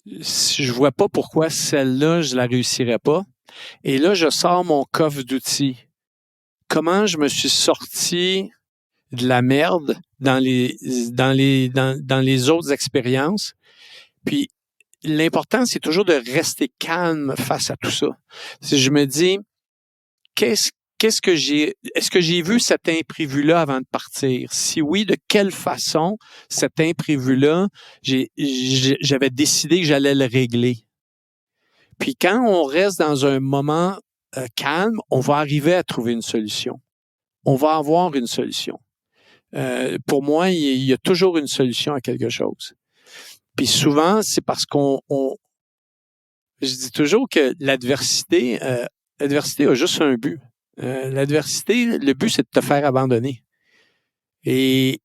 Je vois pas pourquoi celle-là, je la réussirais pas. Et là, je sors mon coffre d'outils. Comment je me suis sorti de la merde dans les autres expériences Puis, l'important, c'est toujours de rester calme face à tout ça. Si je me dis, est-ce que j'ai vu cet imprévu-là avant de partir? Si oui, de quelle façon cet imprévu-là, j'avais décidé que j'allais le régler? Puis quand on reste dans un moment calme, on va arriver à trouver une solution. On va avoir une solution. Pour moi, il y a toujours une solution à quelque chose. Puis souvent, c'est parce je dis toujours que l'adversité a juste un but. L'adversité, le but, c'est de te faire abandonner. Et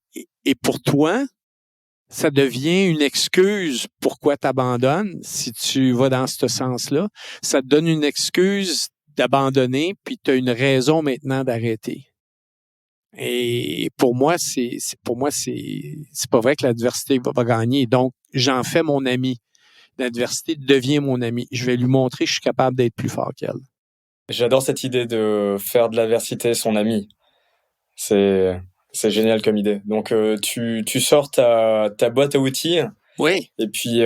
pour toi, ça devient une excuse pourquoi tu abandonnes si tu vas dans ce sens-là. Ça te donne une excuse d'abandonner, puis tu as une raison maintenant d'arrêter. Et pour moi, c'est pas vrai que l'adversité va gagner. Donc, j'en fais mon ami. L'adversité devient mon ami. Je vais lui montrer que je suis capable d'être plus fort qu'elle. J'adore cette idée de faire de l'adversité son ami. C'est génial comme idée. Donc, tu sors ta boîte à outils. Oui. Et puis,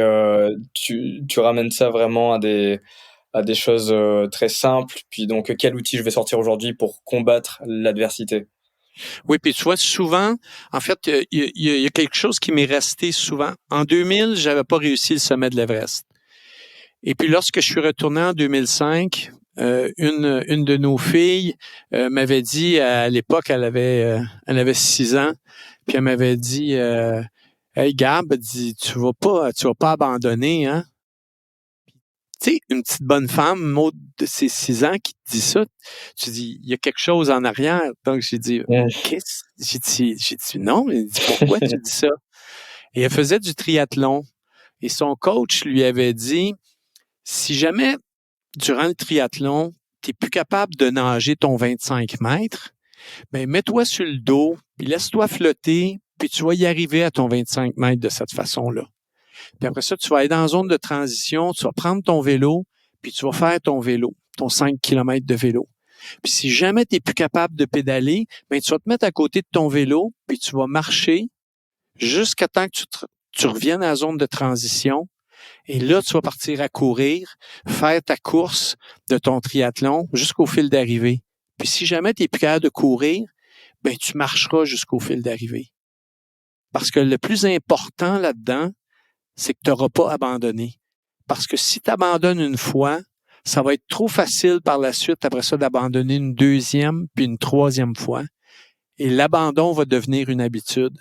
tu ramènes ça vraiment à des choses très simples. Puis donc, quel outil je vais sortir aujourd'hui pour combattre l'adversité? Oui, puis tu vois, souvent, en fait, il y a quelque chose qui m'est resté souvent. En 2000, j'avais pas réussi le sommet de l'Everest. Et puis, lorsque je suis retourné en 2005, une de nos filles m'avait dit, à l'époque, elle avait 6 ans, puis elle m'avait dit, hey Gab, dit, tu vas pas abandonner, hein? Tu sais, une petite bonne femme, Maud de ses 6 ans, qui te dit ça, tu dis, il y a quelque chose en arrière. Donc, j'ai dit, qu'est-ce? J'ai dit, non, elle dit, pourquoi tu dis ça? Et elle faisait du triathlon. Et son coach lui avait dit, si jamais, durant le triathlon, tu n'es plus capable de nager ton 25 mètres, ben, mets-toi sur le dos, puis laisse-toi flotter, puis tu vas y arriver à ton 25 mètres de cette façon-là. Puis après ça, tu vas aller dans la zone de transition, tu vas prendre ton vélo, puis tu vas faire ton vélo, ton 5 km de vélo. Puis si jamais tu n'es plus capable de pédaler, ben tu vas te mettre à côté de ton vélo, puis tu vas marcher jusqu'à temps que tu reviennes à la zone de transition. Et là, tu vas partir à courir, faire ta course de ton triathlon jusqu'au fil d'arrivée. Puis si jamais tu n'es plus capable de courir, ben tu marcheras jusqu'au fil d'arrivée. Parce que le plus important là-dedans, c'est que tu n'auras pas abandonné. Parce que si tu abandonnes une fois, ça va être trop facile par la suite, après ça, d'abandonner une deuxième puis une troisième fois. Et l'abandon va devenir une habitude.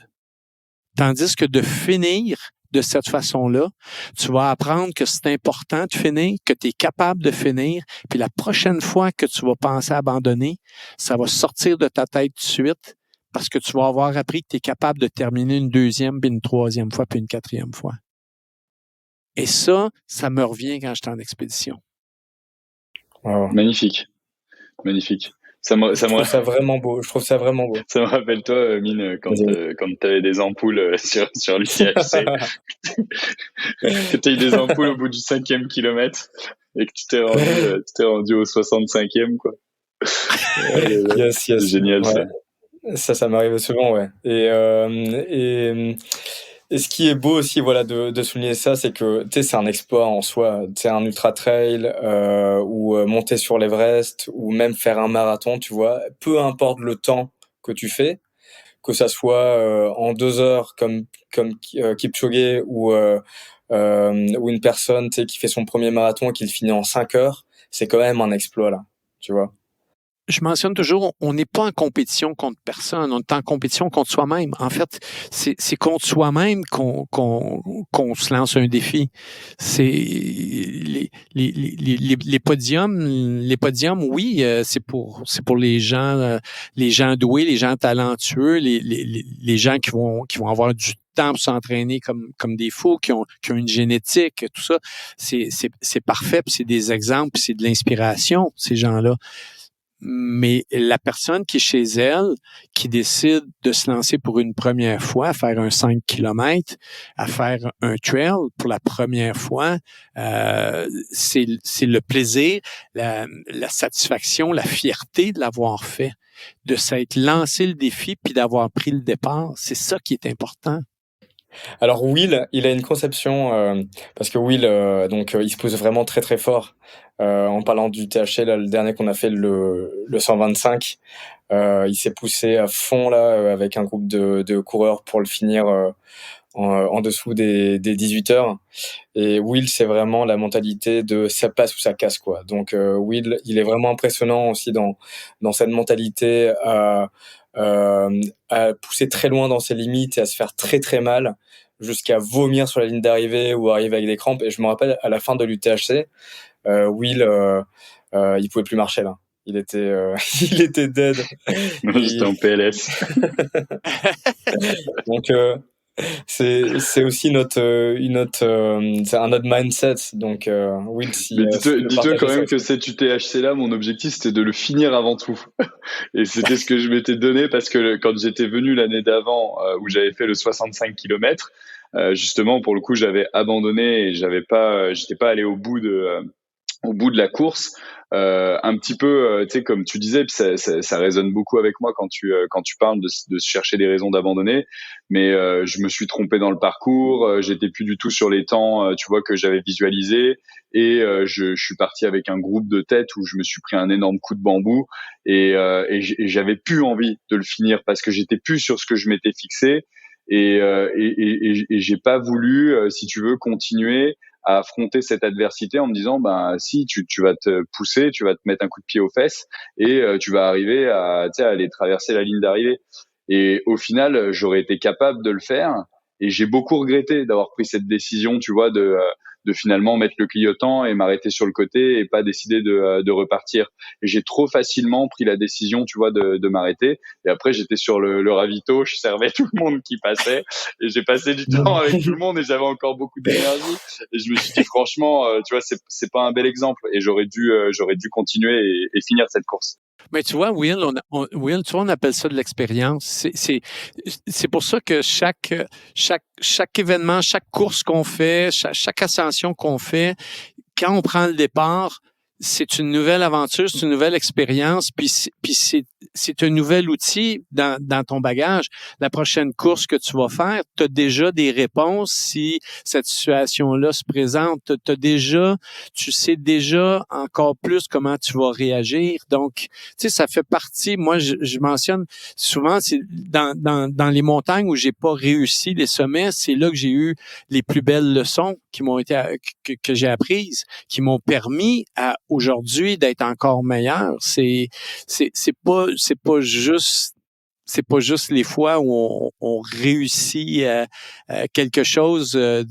Tandis que de finir de cette façon-là, tu vas apprendre que c'est important de finir, que tu es capable de finir, puis la prochaine fois que tu vas penser à abandonner, ça va sortir de ta tête tout de suite parce que tu vas avoir appris que tu es capable de terminer une deuxième, puis une troisième fois, puis une quatrième fois. Et ça me revient quand j'étais en expédition. Wow. Magnifique. Je trouve ça vraiment beau. Ça me rappelle toi, Mine, quand t'avais des ampoules sur l'UTHC. Que t'as eu des ampoules au bout du 5e kilomètre et que tu t'es rendu au 65e, quoi. Yes. C'est génial, ouais. Ça m'arrive souvent, ouais. Et ce qui est beau aussi, voilà, de souligner ça, c'est que, tu sais, c'est un exploit en soi. Tu sais, un ultra trail, ou monter sur l'Everest, ou même faire un marathon, tu vois. Peu importe le temps que tu fais, que ça soit en 2 heures comme Kipchoge ou une personne, tu sais, qui fait son premier marathon et qui le finit en 5 heures, c'est quand même un exploit là, tu vois. Je mentionne toujours, on n'est pas en compétition contre personne, on est en compétition contre soi-même. En fait, c'est contre soi-même qu'on se lance un défi. C'est les podiums, oui, c'est pour les gens doués, les gens talentueux, les gens qui vont avoir du temps pour s'entraîner comme des fous, qui ont une génétique, tout ça. C'est parfait, puis c'est des exemples, puis c'est de l'inspiration, ces gens-là. Mais la personne qui est chez elle, qui décide de se lancer pour une première fois, à faire un 5 km, à faire un trail pour la première fois, c'est le plaisir, la satisfaction, la fierté de l'avoir fait, de s'être lancé le défi puis d'avoir pris le départ. C'est ça qui est important. Alors Will, il a une conception parce que Will, il se pousse vraiment très très fort. En parlant du THC, là, le dernier qu'on a fait, le 125, il s'est poussé à fond là avec un groupe de coureurs pour le finir en dessous des 18 heures. Et Will, c'est vraiment la mentalité de ça passe ou ça casse, quoi. Donc Will, il est vraiment impressionnant aussi dans cette mentalité à pousser très loin dans ses limites et à se faire très très mal jusqu'à vomir sur la ligne d'arrivée ou arriver avec des crampes. Et je me rappelle à la fin de l'UTHC, Will, il pouvait plus marcher là. Il était il était dead. J'étais en PLS. Donc c'est aussi c'est un autre mindset. Donc Will, Mais si tu veux dis-toi quand partager même ça. que cet UTHC-là, mon objectif, c'était de le finir avant tout. Et c'était ce que je m'étais donné parce que quand j'étais venu l'année d'avant, où j'avais fait le 65 km, justement, pour le coup, j'avais abandonné et j'étais pas allé au bout de la course, un petit peu, tu sais, comme tu disais, puis ça résonne beaucoup avec moi quand tu parles de se chercher des raisons d'abandonner. Mais je me suis trompé dans le parcours, j'étais plus du tout sur les temps, tu vois, que j'avais visualisé, et je suis parti avec un groupe de tête où je me suis pris un énorme coup de bambou, et j'avais plus envie de le finir parce que j'étais plus sur ce que je m'étais fixé, et j'ai pas voulu, si tu veux, continuer à affronter cette adversité en me disant ben si tu vas te pousser, tu vas te mettre un coup de pied aux fesses, et tu vas arriver à, tu sais, à aller traverser la ligne d'arrivée. Et au final, j'aurais été capable de le faire, et j'ai beaucoup regretté d'avoir pris cette décision, tu vois, de finalement mettre le clignotant et m'arrêter sur le côté et pas décider de repartir. Et j'ai trop facilement pris la décision, tu vois, de m'arrêter. Et après, j'étais sur le ravito, je servais tout le monde qui passait, et j'ai passé du temps avec tout le monde, et j'avais encore beaucoup d'énergie. Et je me suis dit, franchement, tu vois, c'est pas un bel exemple, et j'aurais dû continuer et finir cette course. Mais tu vois, Will, Will, tu vois, on appelle ça de l'expérience. C'est pour ça que chaque événement, chaque course qu'on fait, chaque ascension qu'on fait, quand on prend le départ, c'est une nouvelle aventure, c'est une nouvelle expérience, puis c'est un nouvel outil dans ton bagage. La prochaine course que tu vas faire, tu as déjà des réponses si cette situation-là se présente. Tu sais déjà encore plus comment tu vas réagir. Donc, tu sais, ça fait partie, moi, je mentionne souvent, c'est dans les montagnes où j'ai pas réussi les sommets, c'est là que j'ai eu les plus belles leçons qui m'ont été, que j'ai apprises, qui m'ont permis à aujourd'hui d'être encore meilleur. C'est pas juste les fois où on réussit quelque chose. Je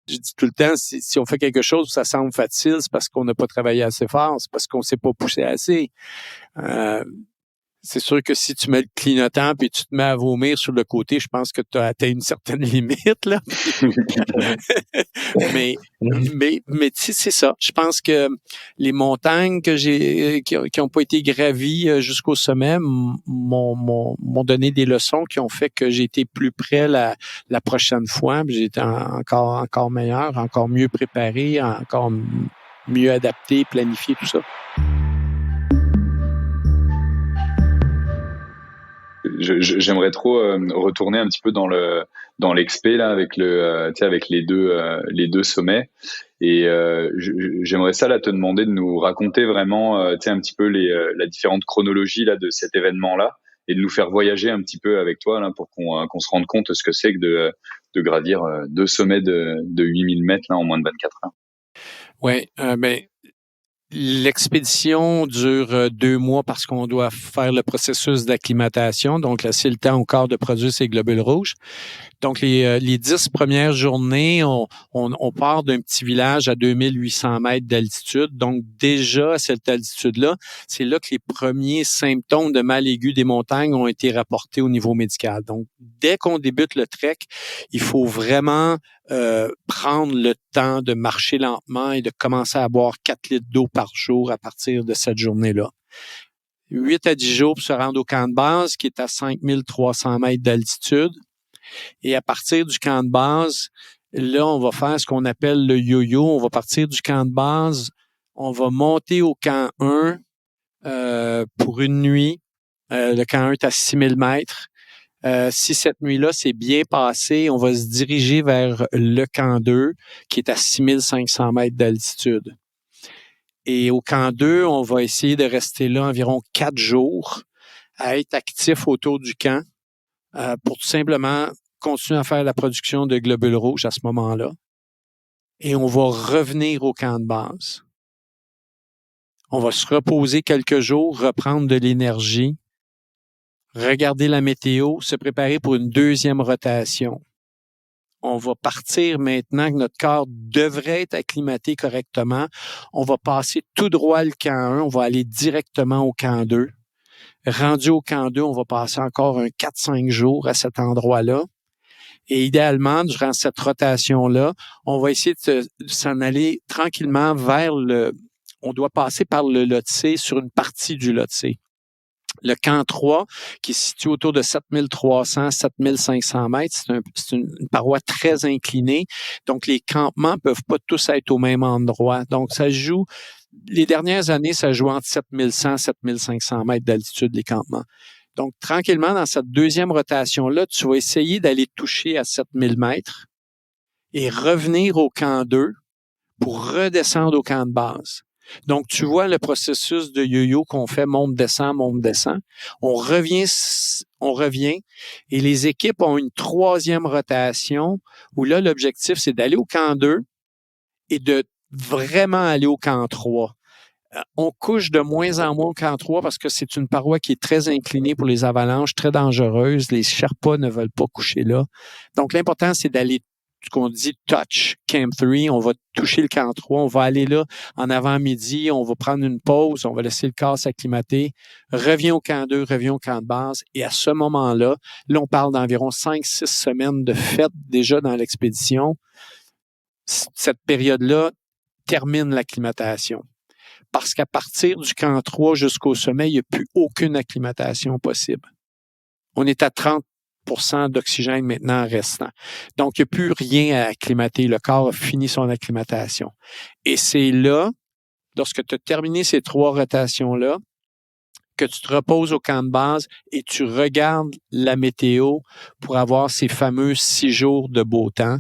dis tout le temps, si on fait quelque chose où ça semble facile, c'est parce qu'on n'a pas travaillé assez fort, c'est parce qu'on s'est pas poussé assez. C'est sûr que si tu mets le clignotant puis tu te mets à vomir sur le côté, je pense que tu as atteint une certaine limite, là. mais tu sais, c'est ça. Je pense que les montagnes qui ont pas été gravies jusqu'au sommet m'ont donné des leçons qui ont fait que j'ai été plus près la prochaine fois. J'ai été encore meilleur, encore mieux préparé, encore mieux adapté, planifié, tout ça. J'aimerais trop retourner un petit peu dans l'expé là avec tu sais, avec les deux sommets, et j'aimerais ça là te demander de nous raconter vraiment tu sais, un petit peu la différente chronologie là de cet événement là, et de nous faire voyager un petit peu avec toi là pour qu'on se rende compte de ce que c'est que de gravir deux sommets de 8000 mètres là en moins de 24 heures. Ouais, l'expédition dure 2 mois parce qu'on doit faire le processus d'acclimatation. Donc, là, c'est le temps au corps de produire ses globules rouges. Donc, les 10 premières journées, on part d'un petit village à 2800 mètres d'altitude. Donc, déjà, à cette altitude-là, c'est là que les premiers symptômes de mal aigu des montagnes ont été rapportés au niveau médical. Donc, dès qu'on débute le trek, il faut vraiment prendre le temps de marcher lentement et de commencer à boire 4 litres d'eau par jour à partir de cette journée-là. 8 à 10 jours pour se rendre au camp de base qui est à 5300 mètres d'altitude. Et à partir du camp de base, là, on va faire ce qu'on appelle le yo-yo. On va partir du camp de base, on va monter au camp 1 pour une nuit. Le camp 1 est à 6000 mètres. Si cette nuit-là s'est bien passée, on va se diriger vers le camp 2, qui est à 6500 mètres d'altitude. Et au camp 2, on va essayer de rester là environ 4 jours, à être actif autour du camp pour tout simplement continuer à faire la production de globules rouges à ce moment-là. Et on va revenir au camp de base. On va se reposer quelques jours, reprendre de l'énergie, regarder la météo, se préparer pour une deuxième rotation. On va partir maintenant que notre corps devrait être acclimaté correctement. On va passer tout droit le camp 1, on va aller directement au camp 2. Rendu au camp 2, on va passer encore un 4-5 jours à cet endroit-là. Et idéalement, durant cette rotation-là, on va essayer de s'en aller tranquillement vers on doit passer par le Lhotse sur une partie du Lhotse. Le camp 3, qui se situe autour de 7300, 7500 mètres, c'est une paroi très inclinée. Donc, les campements peuvent pas tous être au même endroit. Donc, ça joue, les dernières années, ça joue entre 7100, 7500 mètres d'altitude, les campements. Donc, tranquillement, dans cette deuxième rotation-là, tu vas essayer d'aller toucher à 7000 mètres et revenir au camp 2 pour redescendre au camp de base. Donc, tu vois le processus de yo-yo qu'on fait monte-descend, monte-descend. On revient, et les équipes ont une troisième rotation où là, l'objectif, c'est d'aller au camp 2 et de vraiment aller au camp 3. On couche de moins en moins au camp 3 parce que c'est une paroi qui est très inclinée pour les avalanches, très dangereuse. Les Sherpas ne veulent pas coucher là. Donc, l'important, c'est d'aller, ce qu'on dit touch Camp 3. On va toucher le camp 3. On va aller là en avant-midi. On va prendre une pause. On va laisser le corps s'acclimater. Reviens au camp 2, reviens au camp de base. Et à ce moment-là, là, on parle d'environ 5-6 semaines de fête déjà dans l'expédition. Cette période-là termine l'acclimatation. Parce qu'à partir du camp 3 jusqu'au sommet, il n'y a plus aucune acclimatation possible. On est à 30% d'oxygène maintenant restant. Donc, il n'y a plus rien à acclimater. Le corps a fini son acclimatation. Et c'est là, lorsque tu as terminé ces 3 rotations-là, que tu te reposes au camp de base et tu regardes la météo pour avoir ces fameux 6 jours de beau temps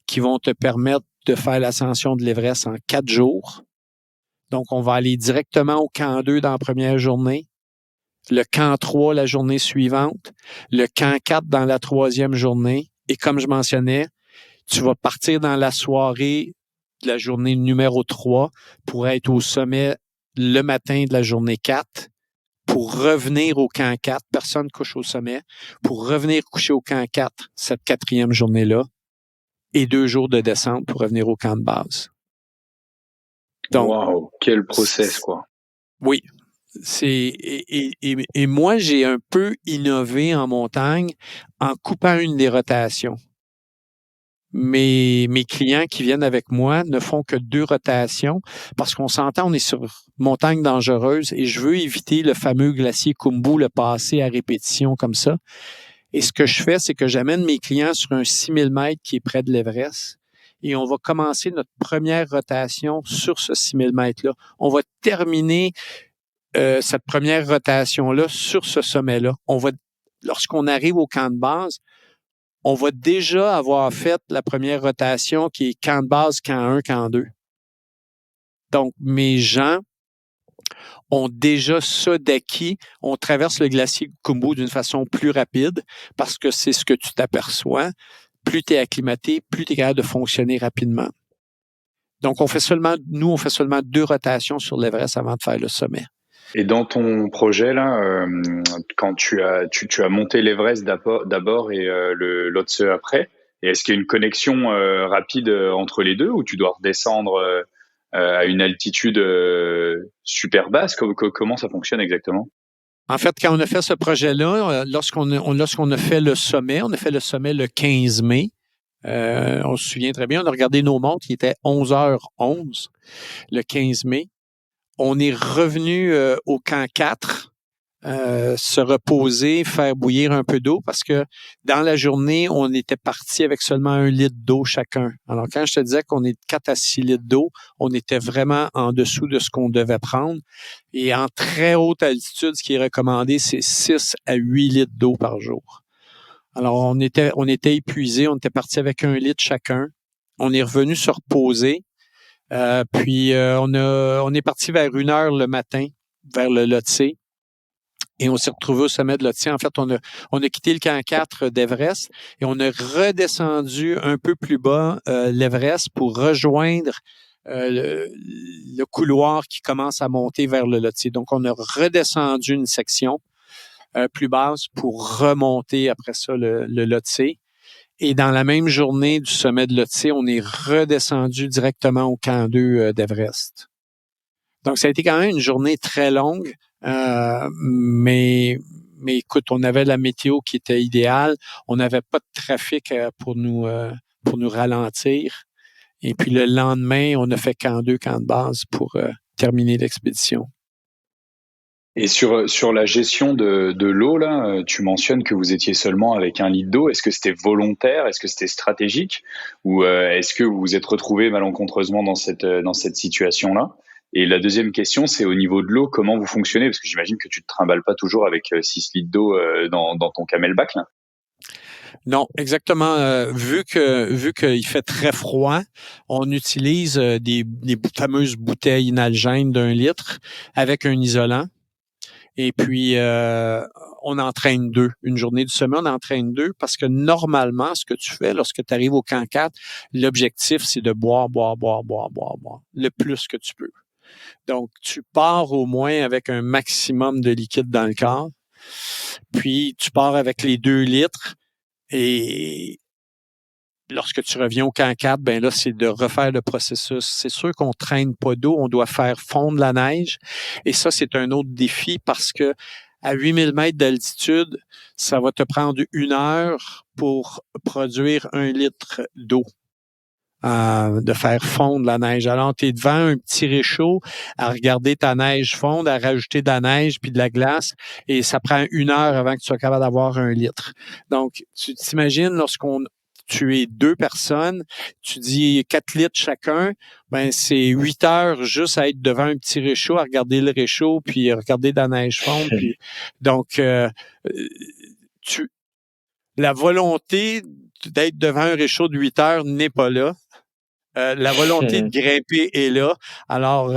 qui vont te permettre de faire l'ascension de l'Everest en 4 jours. Donc, on va aller directement au camp 2 dans la première journée, le camp 3 la journée suivante, le camp 4 dans la troisième journée. Et comme je mentionnais, tu vas partir dans la soirée de la journée numéro 3 pour être au sommet le matin de la journée 4, pour revenir au camp 4. Personne couche au sommet. Pour revenir coucher au camp 4 cette quatrième journée-là et 2 jours de descente pour revenir au camp de base. Donc, wow, quel process, quoi. Oui. Et moi, j'ai un peu innové en montagne en coupant une des rotations. Mes clients qui viennent avec moi ne font que 2 rotations parce qu'on s'entend, on est sur montagne dangereuse et je veux éviter le fameux glacier Khumbu, le passer à répétition comme ça. Et ce que je fais, c'est que j'amène mes clients sur un 6000 mètres qui est près de l'Everest. Et on va commencer notre première rotation sur ce 6000 mètres-là. On va terminer cette première rotation-là sur ce sommet-là. Lorsqu'on arrive au camp de base, on va déjà avoir fait la première rotation qui est camp de base, camp 1, camp 2. Donc, mes gens ont déjà ça d'acquis. On traverse le glacier Khumbu d'une façon plus rapide parce que c'est ce que tu t'aperçois. Plus tu es acclimaté, plus tu es capable de fonctionner rapidement. Donc, on fait seulement 2 rotations sur l'Everest avant de faire le sommet. Et dans ton projet là, quand tu as monté l'Everest d'abord et le Lhotse après, et est-ce qu'il y a une connexion rapide entre les deux ou tu dois redescendre à une altitude super basse? Comment ça fonctionne exactement? En fait, quand on a fait ce projet-là, lorsqu'on a fait le sommet, on a fait le sommet le 15 mai. On se souvient très bien, on a regardé nos montres, il était 11h11 le 15 mai. On est revenu au camp 4, se reposer, faire bouillir un peu d'eau parce que dans la journée, on était parti avec seulement 1 litre d'eau chacun. Alors, quand je te disais qu'on est 4 à 6 litres d'eau, on était vraiment en dessous de ce qu'on devait prendre. Et en très haute altitude, ce qui est recommandé, c'est 6 à 8 litres d'eau par jour. Alors, on était épuisés, on était partis avec 1 litre chacun. On est revenu se reposer. Puis on est parti vers 1h le matin, vers le Lhotse. Et on s'est retrouvé au sommet de Lhotse. En fait, on a quitté le camp 4 d'Everest et on a redescendu un peu plus bas l'Everest pour rejoindre le couloir qui commence à monter vers le Lhotse. Donc, on a redescendu une section plus basse pour remonter après ça le Lhotse. Et dans la même journée du sommet de Lhotse, on est redescendu directement au camp 2 d'Everest. Donc, ça a été quand même une journée très longue, mais écoute, on avait la météo qui était idéale. On n'avait pas de trafic pour nous ralentir. Et puis, le lendemain, on a fait camp 2, camp de base pour terminer l'expédition. Et sur la gestion de l'eau, là, tu mentionnes que vous étiez seulement avec 1 litre d'eau. Est-ce que c'était volontaire? Est-ce que c'était stratégique? Ou est-ce que vous vous êtes retrouvé malencontreusement dans cette situation-là? Et la deuxième question, c'est au niveau de l'eau, comment vous fonctionnez? Parce que j'imagine que tu te trimbales pas toujours avec 6 litres d'eau dans ton camelback, là. Non, exactement. Vu qu'il fait très froid, on utilise des fameuses bouteilles inalgènes d'1 litre avec un isolant. Et puis, on entraîne 2. Une journée du sommet, on entraîne 2 parce que normalement, ce que tu fais lorsque tu arrives au camp 4, l'objectif, c'est de boire le plus que tu peux. Donc, tu pars au moins avec un maximum de liquide dans le corps. Puis, tu pars avec les 2 litres et lorsque tu reviens au camp 4, ben là, c'est de refaire le processus. C'est sûr qu'on traîne pas d'eau, on doit faire fondre la neige. Et ça, c'est un autre défi parce que à 8000 mètres d'altitude, ça va te prendre 1 heure pour produire 1 litre d'eau. De faire fondre la neige. Alors, tu es devant un petit réchaud à regarder ta neige fondre, à rajouter de la neige puis de la glace, et ça prend 1 heure avant que tu sois capable d'avoir 1 litre. Donc, tu t'imagines tu es 2 personnes, tu dis 4 litres chacun, ben c'est 8 heures juste à être devant un petit réchaud, à regarder le réchaud, puis à regarder de la neige fondre. Puis, donc, la volonté d'être devant un réchaud de 8 heures n'est pas là. La volonté de grimper est là. Alors,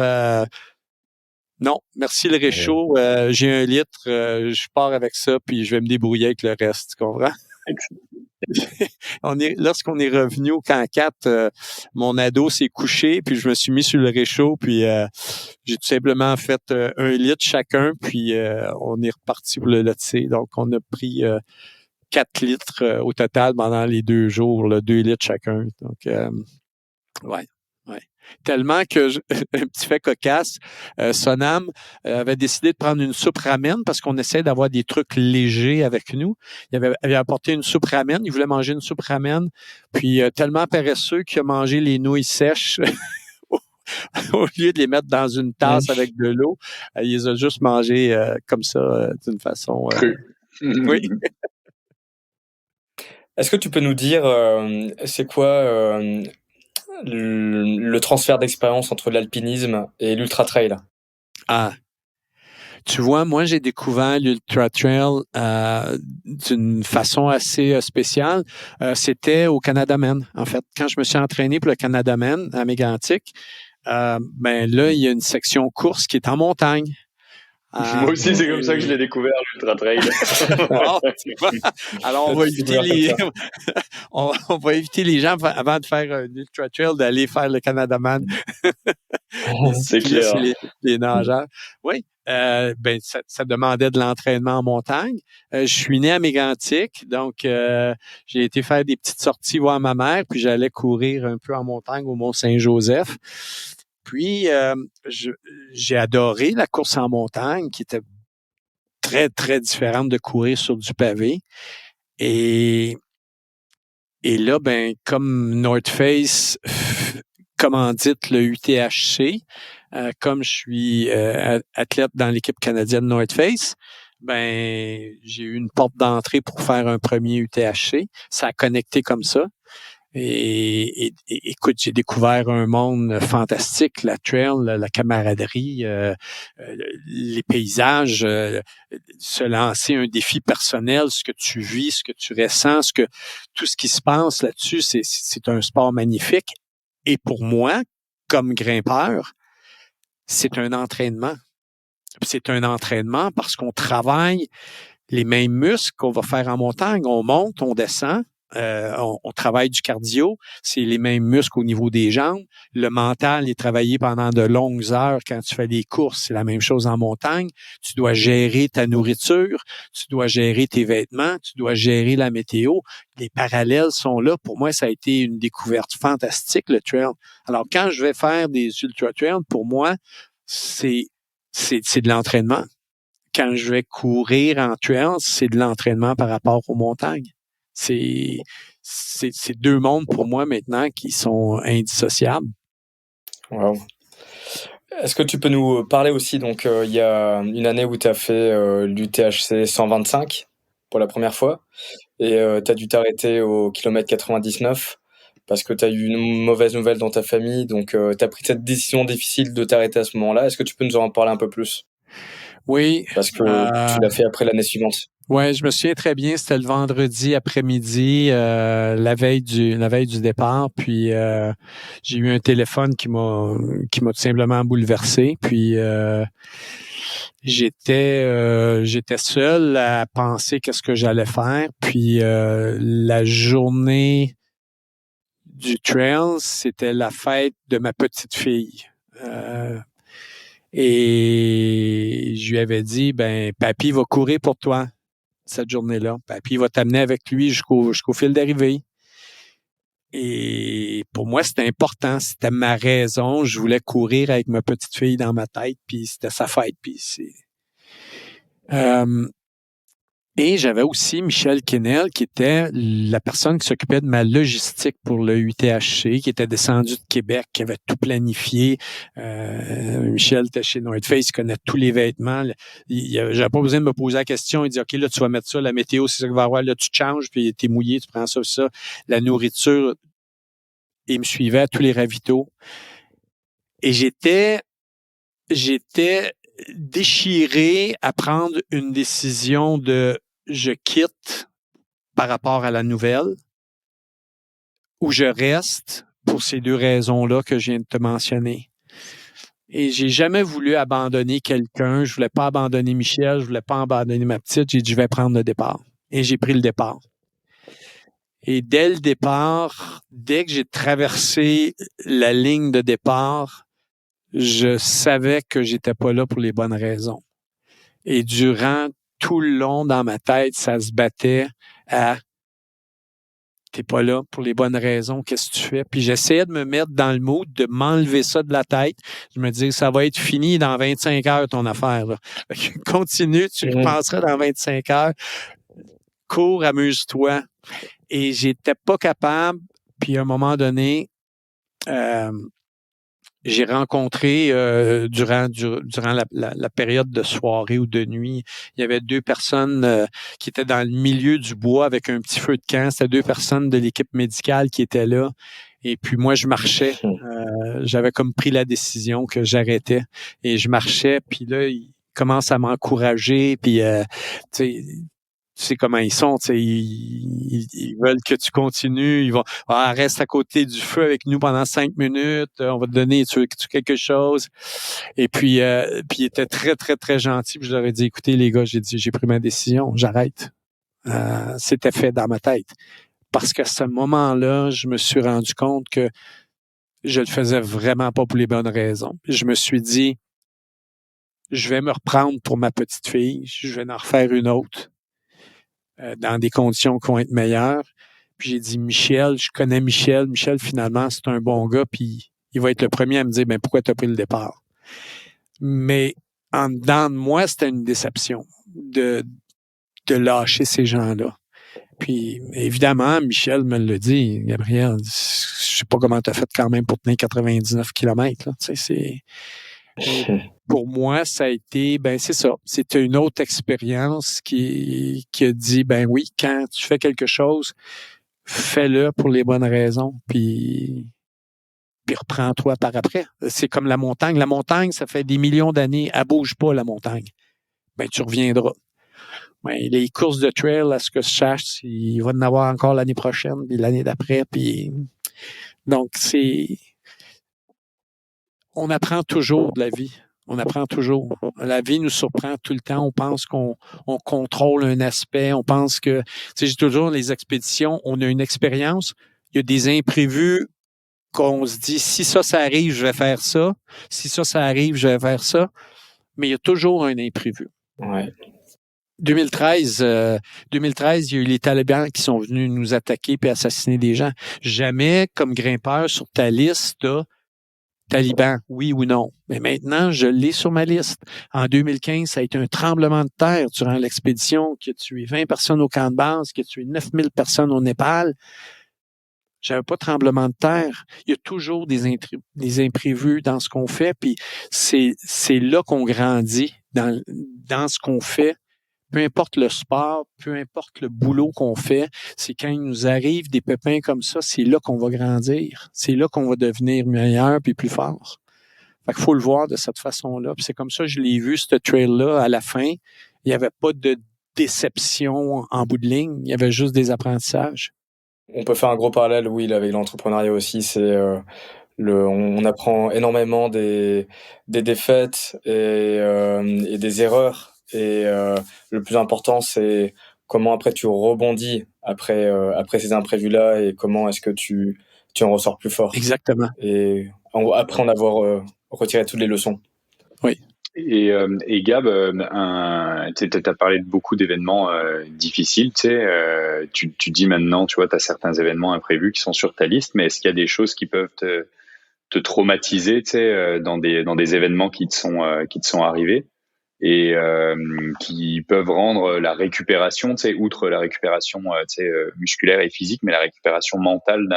non, merci le réchaud. J'ai 1 litre, je pars avec ça, puis je vais me débrouiller avec le reste. Tu comprends? Lorsqu'on est revenu au camp 4, mon ado s'est couché, puis je me suis mis sur le réchaud, puis j'ai tout simplement fait 1 litre chacun, puis on est reparti pour le Lhotse. Donc, on a pris 4 litres au total pendant les 2 jours, 2 litres chacun. Donc, ouais. Tellement que, un petit fait cocasse, Sonam avait décidé de prendre une soupe ramen parce qu'on essaie d'avoir des trucs légers avec nous. Il avait apporté une soupe ramen. Il voulait manger une soupe ramen. Puis, tellement paresseux qu'il a mangé les nouilles sèches au lieu de les mettre dans une tasse avec de l'eau. Il les a juste mangées comme ça, d'une façon... Oui. Est-ce que tu peux nous dire, c'est quoi le transfert d'expérience entre l'alpinisme et l'ultra trail? Ah, tu vois, moi, j'ai découvert l'Ultra Trail d'une façon assez spéciale. C'était au Canada Men. En fait, quand je me suis entraîné pour le Canada Men à Mégantic, ben là, il y a une section course qui est en montagne. Moi aussi, c'est comme ça que je l'ai découvert, l'Ultra Trail. Alors, on va éviter les gens avant de faire un Ultra Trail d'aller faire le Canada Man. C'est clair. C'est les nageurs. Oui. Ben ça demandait de l'entraînement en montagne. Je suis né à Mégantic, donc j'ai été faire des petites sorties voir ma mère, puis j'allais courir un peu en montagne au Mont-Saint-Joseph. Puis j'ai adoré la course en montagne, qui était très très différente de courir sur du pavé. Et là, ben comme North Face commandite le UTHC. Comme je suis athlète dans l'équipe canadienne North Face, ben j'ai eu une porte d'entrée pour faire un premier UTHC. Ça a connecté comme ça. Écoute, j'ai découvert un monde fantastique, la trail, la camaraderie, les paysages, se lancer un défi personnel, ce que tu vis, ce que tu ressens, tout ce qui se passe là-dessus, c'est un sport magnifique. Et pour moi, comme grimpeur, c'est un entraînement. C'est un entraînement parce qu'on travaille les mêmes muscles qu'on va faire en montagne. On monte, on descend. On travaille du cardio, c'est les mêmes muscles au niveau des jambes. Le mental est travaillé pendant de longues heures quand tu fais des courses. C'est la même chose en montagne. Tu dois gérer ta nourriture, tu dois gérer tes vêtements, tu dois gérer la météo. Les parallèles sont là. Pour moi, ça a été une découverte fantastique, le trail. Alors, quand je vais faire des ultra-trails, pour moi, c'est de l'entraînement. Quand je vais courir en trail, c'est de l'entraînement par rapport aux montagnes. C'est deux mondes pour moi maintenant qui sont indissociables. Wow. Est-ce que tu peux nous parler aussi, donc il y a une année où tu as fait l'UTHC 125 pour la première fois et tu as dû t'arrêter au kilomètre 99 parce que tu as eu une mauvaise nouvelle dans ta famille, donc tu as pris cette décision difficile de t'arrêter à ce moment-là. Est-ce que tu peux nous en parler un peu plus? Oui. Parce que tu l'as fait après l'année suivante. Ouais, je me souviens très bien, c'était le vendredi après-midi, la veille du départ, puis j'ai eu un téléphone qui m'a tout simplement bouleversé, puis j'étais seul à penser qu'est-ce que j'allais faire, puis la journée du trail, c'était la fête de ma petite fille. Et je lui avais dit, ben, papy va courir pour toi cette journée-là. Papy va t'amener avec lui jusqu'au fil d'arrivée. Et pour moi, c'était important. C'était ma raison. Je voulais courir avec ma petite fille dans ma tête, puis c'était sa fête. Puis et j'avais aussi Michel Kennel, qui était la personne qui s'occupait de ma logistique pour le UTHC, qui était descendu de Québec, qui avait tout planifié. Michel était chez North Face, il connaît tous les vêtements. J'avais pas besoin de me poser la question. Il dit, OK, là, tu vas mettre ça, la météo, c'est ça qu'il va y avoir. Là, tu te changes, puis t'es mouillé, tu prends ça. La nourriture, il me suivait à tous les ravitaux. Et j'étais déchiré à prendre une décision de je quitte par rapport à la nouvelle ou je reste pour ces deux raisons-là que je viens de te mentionner. Et j'ai jamais voulu abandonner quelqu'un. Je voulais pas abandonner Michel. Je voulais pas abandonner ma petite. J'ai dit, je vais prendre le départ. Et j'ai pris le départ. Et dès le départ, dès que j'ai traversé la ligne de départ, je savais que j'étais pas là pour les bonnes raisons. Et durant tout le long dans ma tête, ça se battait à t'es pas là pour les bonnes raisons, qu'est-ce que tu fais? Puis j'essayais de me mettre dans le mood, de m'enlever ça de la tête. Je me disais, ça va être fini dans 25 heures ton affaire. Là. Continue, tu repenseras dans 25 heures. Cours, amuse-toi. Et j'étais pas capable. Puis à un moment donné, j'ai rencontré durant la période de soirée ou de nuit, il y avait deux personnes qui étaient dans le milieu du bois avec un petit feu de camp. C'était deux personnes de l'équipe médicale qui étaient là. Et puis moi, je marchais. J'avais comme pris la décision que j'arrêtais. Et je marchais. Puis là, ils commencent à m'encourager. Puis tu sais comment ils sont, tu sais, ils veulent que tu continues, ils vont reste à côté du feu avec nous pendant 5 minutes, on va te donner quelque chose. Et puis il était très très très gentil, puis je leur ai dit écoutez les gars, j'ai pris ma décision, j'arrête. C'était fait dans ma tête parce qu'à ce moment-là, je me suis rendu compte que je le faisais vraiment pas pour les bonnes raisons. Je me suis dit je vais me reprendre pour ma petite fille, je vais en refaire une autre. Dans des conditions qui vont être meilleures. Puis j'ai dit, Michel, je connais Michel. Michel, finalement, c'est un bon gars, puis il va être le premier à me dire, ben pourquoi tu as pris le départ? Mais en dedans de moi, c'était une déception de lâcher ces gens-là. Puis évidemment, Michel me l'a dit, Gabriel, je sais pas comment tu as fait quand même pour tenir 99 km. Là. Tu sais, pour moi, ça a été, ben c'est ça. C'était une autre expérience qui a dit, ben oui, quand tu fais quelque chose, fais-le pour les bonnes raisons, puis reprends-toi par après. C'est comme la montagne. La montagne, ça fait des millions d'années, elle bouge pas, la montagne. Ben, tu reviendras. Ben, les courses de trail, à ce que je sache, il va en avoir encore l'année prochaine, puis l'année d'après, puis donc on apprend toujours de la vie. On apprend toujours. La vie nous surprend tout le temps. On pense qu'on contrôle un aspect. On pense que, tu sais, j'ai toujours les expéditions, on a une expérience. Il y a des imprévus qu'on se dit, si ça arrive, je vais faire ça. Si ça arrive, je vais faire ça. Mais il y a toujours un imprévu. Ouais. 2013, il y a eu les talibans qui sont venus nous attaquer et assassiner des gens. Jamais, comme grimpeur, sur ta liste, talibans, oui ou non. Mais maintenant, je l'ai sur ma liste. En 2015, ça a été un tremblement de terre durant l'expédition qui a tué 20 personnes au camp de base, qui a tué 9000 personnes au Népal. J'avais pas de tremblement de terre. Il y a toujours des imprévus dans ce qu'on fait, puis c'est là qu'on grandit dans ce qu'on fait. Peu importe le sport, peu importe le boulot qu'on fait, c'est quand il nous arrive des pépins comme ça, c'est là qu'on va grandir. C'est là qu'on va devenir meilleur puis plus fort. Fait qu'il faut le voir de cette façon-là. Puis c'est comme ça que je l'ai vu, ce trail-là, à la fin. Il n'y avait pas de déception en bout de ligne. Il y avait juste des apprentissages. On peut faire un gros parallèle, oui, là, avec l'entrepreneuriat aussi. On apprend énormément des défaites et des erreurs. Et le plus important, c'est comment après tu rebondis après ces imprévus-là et comment est-ce que tu en ressors plus fort. Exactement. Et après en avoir retiré toutes les leçons. Oui. Et Gab, t'as parlé de beaucoup d'événements difficiles, tu dis maintenant, tu vois, t'as certains événements imprévus qui sont sur ta liste, mais est-ce qu'il y a des choses qui peuvent te traumatiser, dans des événements qui te sont arrivés et qui peuvent rendre la récupération, outre la récupération musculaire et physique, mais la récupération mentale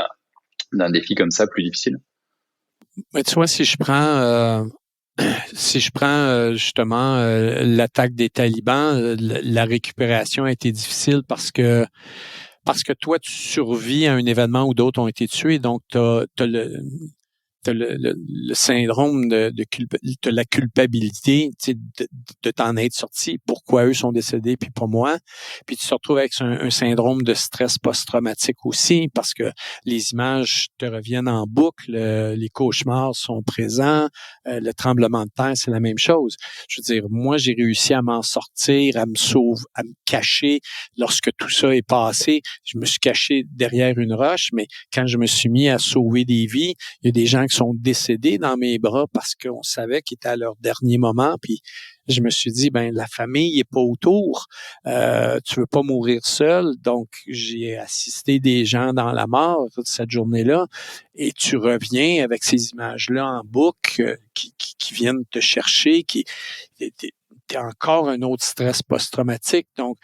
d'un défi comme ça plus difficile? Mais tu vois, si je prends justement l'attaque des talibans, la récupération a été difficile parce que toi, tu survis à un événement où d'autres ont été tués, donc t'as le syndrome de la culpabilité, de t'en être sorti. Pourquoi eux sont décédés puis pas moi? Puis tu te retrouves avec un syndrome de stress post-traumatique aussi parce que les images te reviennent en boucle, les cauchemars sont présents, le tremblement de terre, c'est la même chose. Je veux dire, moi, j'ai réussi à m'en sortir, à me sauver, à me cacher lorsque tout ça est passé. Je me suis caché derrière une roche, mais quand je me suis mis à sauver des vies, il y a des gens qui sont décédés dans mes bras parce qu'on savait qu'ils étaient à leur dernier moment. Puis je me suis dit, la famille est pas autour. Tu veux pas mourir seul. Donc, j'ai assisté des gens dans la mort cette journée-là. Et tu reviens avec ces images-là en boucle qui viennent te chercher, t'es encore un autre stress post-traumatique. Donc,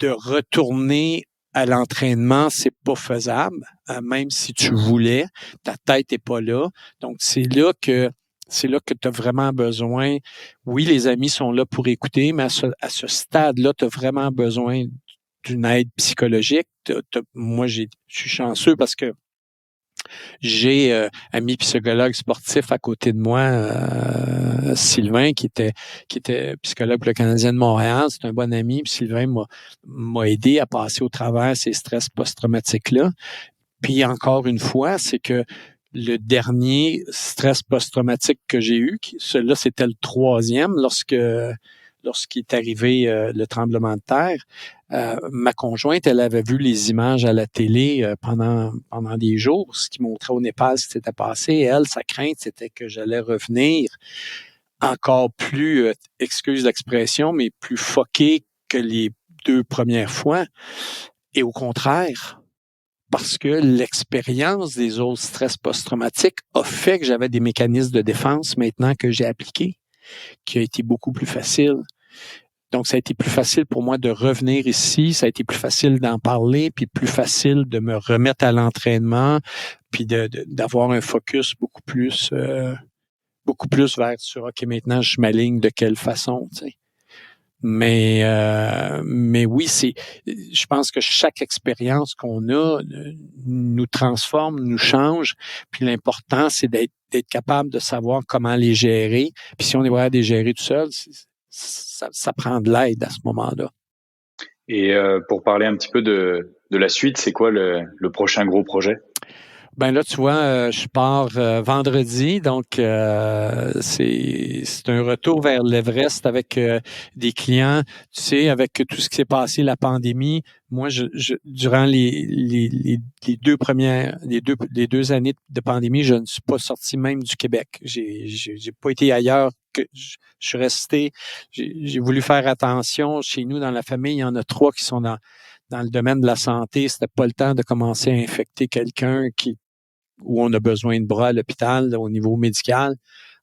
de retourner à l'entraînement, c'est pas faisable, même si tu voulais, ta tête est pas là. Donc, c'est là que tu as vraiment besoin. Oui, les amis sont là pour écouter, mais à ce stade-là, tu as vraiment besoin d'une aide psychologique. Moi, je suis chanceux parce que j'ai ami psychologue sportif à côté de moi, Sylvain, qui était psychologue pour le Canadien de Montréal. C'est un bon ami. Puis Sylvain m'a aidé à passer au travers ces stress post-traumatiques-là. Puis encore une fois, c'est que le dernier stress post-traumatique que j'ai eu, celui-là, c'était le 3e lorsqu'il est arrivé le tremblement de terre. Ma conjointe, elle avait vu les images à la télé pendant des jours, ce qui montrait au Népal ce qui s'était passé. Et elle, sa crainte, c'était que j'allais revenir encore plus, excuse l'expression, mais plus fucké que les 2 premières fois. Et au contraire, parce que l'expérience des autres stress post-traumatiques a fait que j'avais des mécanismes de défense maintenant que j'ai appliqués, qui a été beaucoup plus facile. Donc, ça a été plus facile pour moi de revenir ici, ça a été plus facile d'en parler, puis plus facile de me remettre à l'entraînement, puis d'avoir un focus beaucoup plus vers sur OK, maintenant je m'aligne de quelle façon, tu sais. Mais oui, je pense que chaque expérience qu'on a nous transforme, nous change. Puis l'important, c'est d'être capable de savoir comment les gérer. Puis si on est vraiment les gérer tout seul, ça prend de l'aide à ce moment-là. Et pour parler un petit peu de la suite, c'est quoi le prochain gros projet? Ben là, tu vois, je pars vendredi, donc c'est un retour vers l'Everest avec des clients. Tu sais, avec tout ce qui s'est passé, la pandémie, moi, durant les deux années de pandémie, je ne suis pas sorti même du Québec. J'ai pas été ailleurs que je suis resté. J'ai voulu faire attention. Chez nous, dans la famille, il y en a 3 qui sont dans le domaine de la santé. C'était pas le temps de commencer à infecter quelqu'un où on a besoin de bras à l'hôpital là, au niveau médical.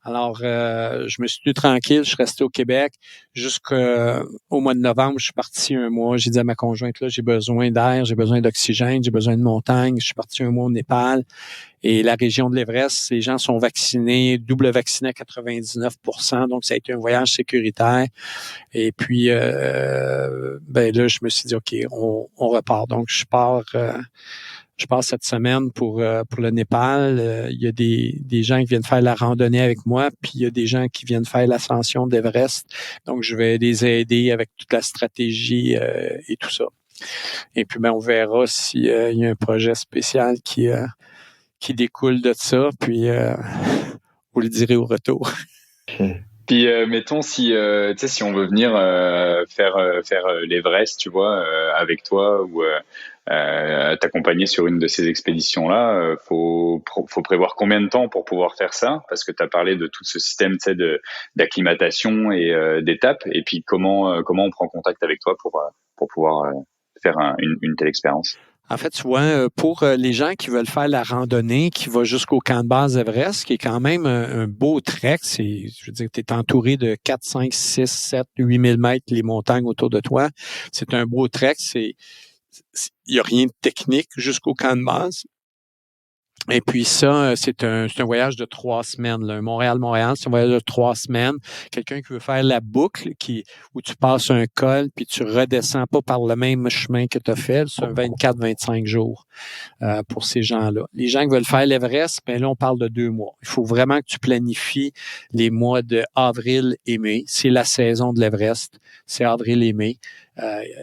Alors, je me suis tenu tranquille, je suis resté au Québec. Jusqu'au mois de novembre, je suis parti un mois. J'ai dit à ma conjointe, là, j'ai besoin d'air, j'ai besoin d'oxygène, j'ai besoin de montagne. Je suis parti un mois au Népal. Et la région de l'Everest, les gens sont vaccinés, double vaccinés à 99%. Donc, ça a été un voyage sécuritaire. Et puis, ben là, je me suis dit, OK, on repart. Donc, je pars cette semaine pour le Népal. Il y a des gens qui viennent faire la randonnée avec moi, puis il y a des gens qui viennent faire l'ascension d'Everest. Donc, je vais les aider avec toute la stratégie et tout ça. Et puis, ben, on verra s'il y a un projet spécial qui découle de ça, puis vous le direz au retour. Puis mettons si si on veut venir faire l'Everest, tu vois, avec toi ou t'accompagner sur une de ces expéditions-là, faut prévoir combien de temps pour pouvoir faire ça? Parce que tu as parlé de tout ce système, tu sais, d'acclimatation et d'étapes. Et puis comment on prend contact avec toi pour pouvoir faire une telle expérience? En fait, tu vois, pour les gens qui veulent faire la randonnée qui va jusqu'au camp de base Everest, qui est quand même un beau trek, je veux dire, tu es entouré de 4, 5, 6, 7, 8 000 mètres, les montagnes autour de toi. C'est un beau trek, il n'y a rien de technique jusqu'au camp de base. Et puis ça, c'est un voyage de 3 semaines. Là. Montréal-Montréal, c'est un voyage de 3 semaines. Quelqu'un qui veut faire la boucle, où tu passes un col, puis tu redescends pas par le même chemin que tu as fait, c'est un 24-25 jours pour ces gens-là. Les gens qui veulent faire l'Everest, ben là, on parle de 2 mois. Il faut vraiment que tu planifies les mois de avril et mai. C'est la saison de l'Everest, c'est avril et mai.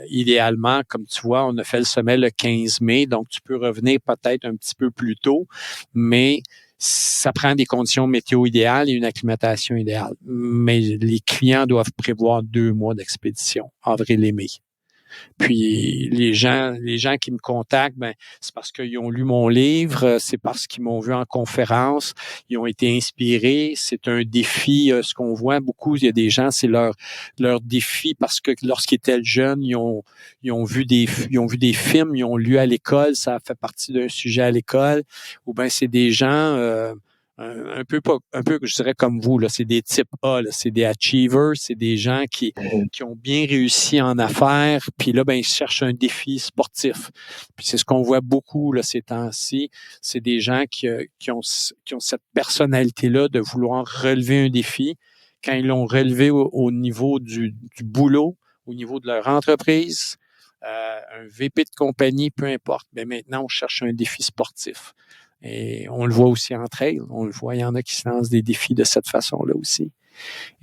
Idéalement, comme tu vois, on a fait le sommet le 15 mai, donc tu peux revenir peut-être un petit peu plus tôt, mais ça prend des conditions météo idéales et une acclimatation idéale. Mais les clients doivent prévoir 2 mois d'expédition, avril et mai. Puis les gens qui me contactent, ben c'est parce qu'ils ont lu mon livre, c'est parce qu'ils m'ont vu en conférence, ils ont été inspirés. C'est un défi, ce qu'on voit beaucoup. Il y a des gens, c'est leur défi parce que lorsqu'ils étaient jeunes, ils ont vu des films, ils ont lu à l'école, ça a fait partie d'un sujet à l'école. Ou ben c'est des gens un peu, je dirais comme vous, là, c'est des types A, là, c'est des achievers, c'est des gens qui ont bien réussi en affaires, puis là, ben, ils cherchent un défi sportif. Puis c'est ce qu'on voit beaucoup, là, ces temps-ci. C'est des gens qui ont cette personnalité-là de vouloir relever un défi. Quand ils l'ont relevé au niveau du boulot, au niveau de leur entreprise, un VP de compagnie, peu importe. Mais maintenant, on cherche un défi sportif. Et on le voit aussi en trail. On le voit, il y en a qui se lancent des défis de cette façon-là aussi.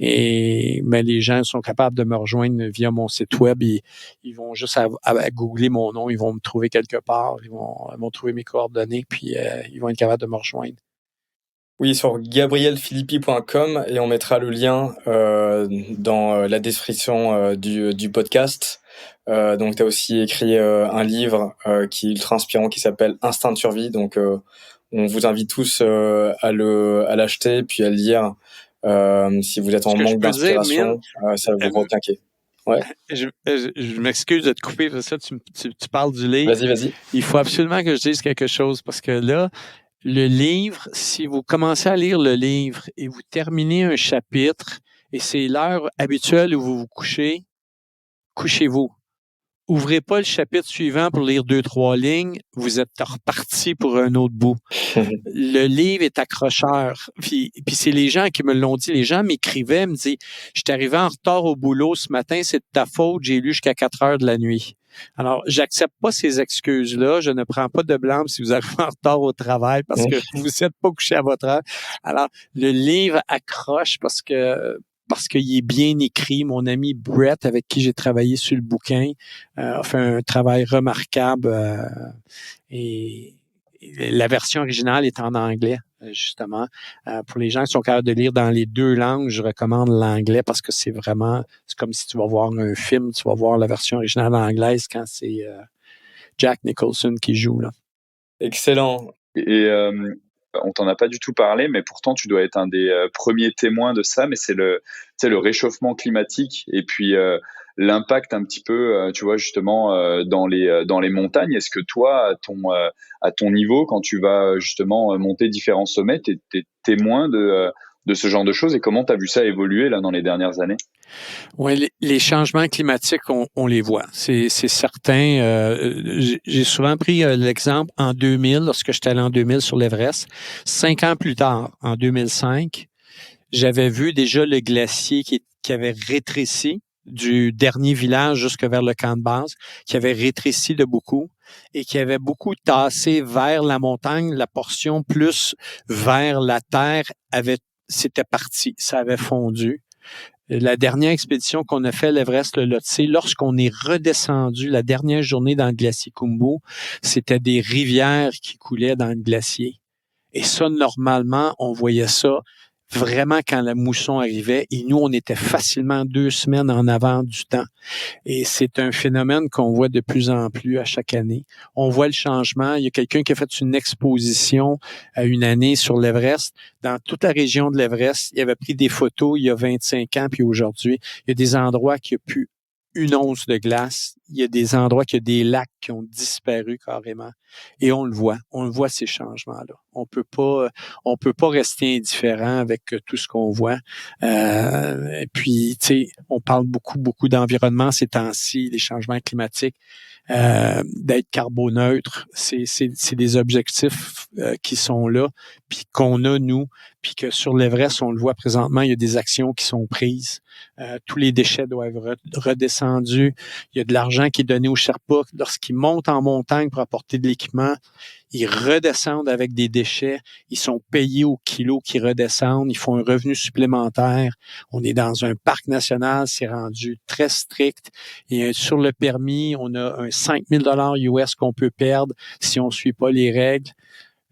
Et ben, les gens sont capables de me rejoindre via mon site web. Ils vont juste à googler mon nom, ils vont me trouver quelque part, ils vont trouver mes coordonnées, puis ils vont être capables de me rejoindre. Oui, sur gabrielphilippi.com, et on mettra le lien dans la description du podcast. Donc, tu as aussi écrit un livre qui est ultra inspirant, qui s'appelle Instinct de survie. Donc, on vous invite tous à l'acheter puis à le lire si vous êtes en manque d'inspiration. Ça va vous requinquer. Ouais. Je m'excuse de te couper, parce que tu parles du livre. Vas-y. Il faut absolument que je dise quelque chose, parce que là, le livre, si vous commencez à lire le livre et vous terminez un chapitre et c'est l'heure habituelle où vous vous couchez, couchez-vous. ouvrez pas le chapitre suivant pour lire 2-3 lignes, vous êtes reparti pour un autre bout. Le livre est accrocheur. Puis c'est les gens qui me l'ont dit. Les gens m'écrivaient, me disaient, je suis arrivé en retard au boulot ce matin, c'est de ta faute, j'ai lu jusqu'à 4 heures de la nuit. Alors, j'accepte pas ces excuses-là. Je ne prends pas de blâme si vous arrivez en retard au travail parce que vous n'êtes pas couché à votre heure. Alors, le livre accroche parce qu'il est bien écrit. Mon ami Brett, avec qui j'ai travaillé sur le bouquin, a fait un travail remarquable et la version originale est en anglais, justement. Pour les gens qui sont capables de lire dans les deux langues, je recommande l'anglais parce que c'est comme si tu vas voir un film, tu vas voir la version originale anglaise quand c'est Jack Nicholson qui joue, là. Excellent. Et on t'en a pas du tout parlé, mais pourtant tu dois être un des premiers témoins de ça. Mais c'est le réchauffement climatique et puis l'impact un petit peu, tu vois, justement dans les montagnes. Est-ce que toi, à ton niveau, quand tu vas justement monter différents sommets, t'es témoin de ce genre de choses et comment tu as vu ça évoluer là dans les dernières années? Oui, les changements climatiques, on les voit. C'est certain. J'ai souvent pris l'exemple en 2000, lorsque j'étais allé en 2000 sur l'Everest. 5 ans plus tard, en 2005, j'avais vu déjà le glacier qui avait rétréci du dernier village jusque vers le camp de base, qui avait rétréci de beaucoup et qui avait beaucoup tassé vers la montagne. La portion plus vers la terre c'était parti, ça avait fondu. La dernière expédition qu'on a fait à l'Everest, le Lhotse, lorsqu'on est redescendu la dernière journée dans le glacier Khumbu, c'était des rivières qui coulaient dans le glacier. Et ça, normalement, on voyait ça vraiment quand la mousson arrivait et nous, on était facilement 2 semaines en avant du temps. Et c'est un phénomène qu'on voit de plus en plus à chaque année. On voit le changement. Il y a quelqu'un qui a fait une exposition à une année sur l'Everest. Dans toute la région de l'Everest, il avait pris des photos il y a 25 ans, puis aujourd'hui, il y a des endroits qui n'ont plus une once de glace. Il y a des endroits qui ont des lacs qui ont disparu carrément. Et on le voit ces changements-là. On peut pas rester indifférent avec tout ce qu'on voit. Et puis, tu sais, on parle beaucoup d'environnement ces temps-ci, des changements climatiques. D'être carboneutre, c'est des objectifs qui sont là, puis qu'on a nous, puis que sur l'Everest, on le voit présentement, il y a des actions qui sont prises. Tous les déchets doivent être redescendus. Il y a de l'argent qui est donné aux Sherpas lorsqu'ils montent en montagne pour apporter de l'équipement. Ils redescendent avec des déchets. Ils sont payés au kilo qui redescendent. Ils font un revenu supplémentaire. On est dans un parc national. C'est rendu très strict. Et sur le permis, on a un 5 000 US qu'on peut perdre si on ne suit pas les règles.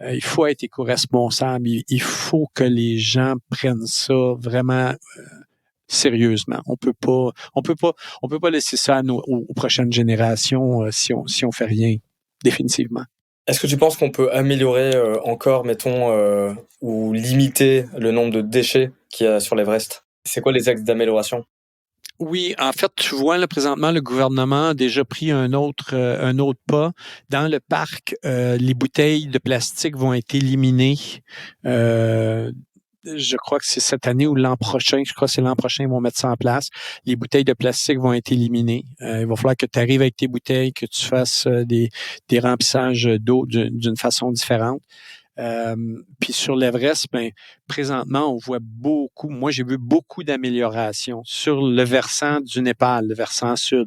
Il faut être éco-responsable. Il faut que les gens prennent ça vraiment sérieusement. On peut pas laisser ça aux prochaines générations si on fait rien, définitivement. Est-ce que tu penses qu'on peut améliorer encore, mettons, ou limiter le nombre de déchets qu'il y a sur l'Everest? C'est quoi les axes d'amélioration? Oui, en fait, tu vois, là, présentement, le gouvernement a déjà pris un autre pas. Dans le parc, les bouteilles de plastique vont être éliminées. Je crois que c'est cette année ou l'an prochain. Je crois que c'est l'an prochain, ils vont mettre ça en place. Les bouteilles de plastique vont être éliminées. Il va falloir que tu arrives avec tes bouteilles, que tu fasses des remplissages d'eau d'une façon différente. Puis sur l'Everest, présentement, on voit moi j'ai vu beaucoup d'améliorations sur le versant du Népal, le versant sud,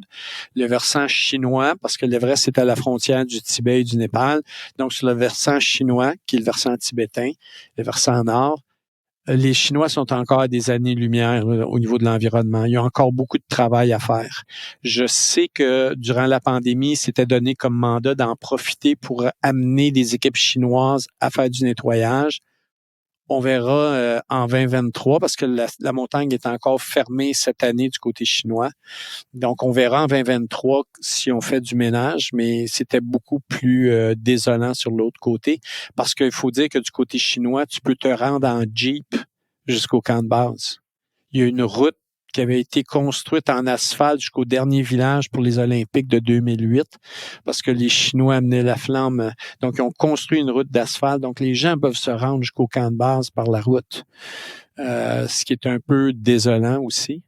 le versant chinois, parce que l'Everest est à la frontière du Tibet et du Népal. Donc sur le versant chinois, qui est le versant tibétain, le versant nord, les Chinois sont encore à des années-lumière au niveau de l'environnement. Il y a encore beaucoup de travail à faire. Je sais que durant la pandémie, c'était donné comme mandat d'en profiter pour amener des équipes chinoises à faire du nettoyage. On verra en 2023 parce que la montagne est encore fermée cette année du côté chinois. Donc, on verra en 2023 si on fait du ménage, mais c'était beaucoup plus désolant sur l'autre côté parce qu'il faut dire que du côté chinois, tu peux te rendre en Jeep jusqu'au camp de base. Il y a une route qui avait été construite en asphalte jusqu'au dernier village pour les Olympiques de 2008 parce que les Chinois amenaient la flamme. Donc, ils ont construit une route d'asphalte. Donc, les gens peuvent se rendre jusqu'au camp de base par la route, ce qui est un peu désolant aussi.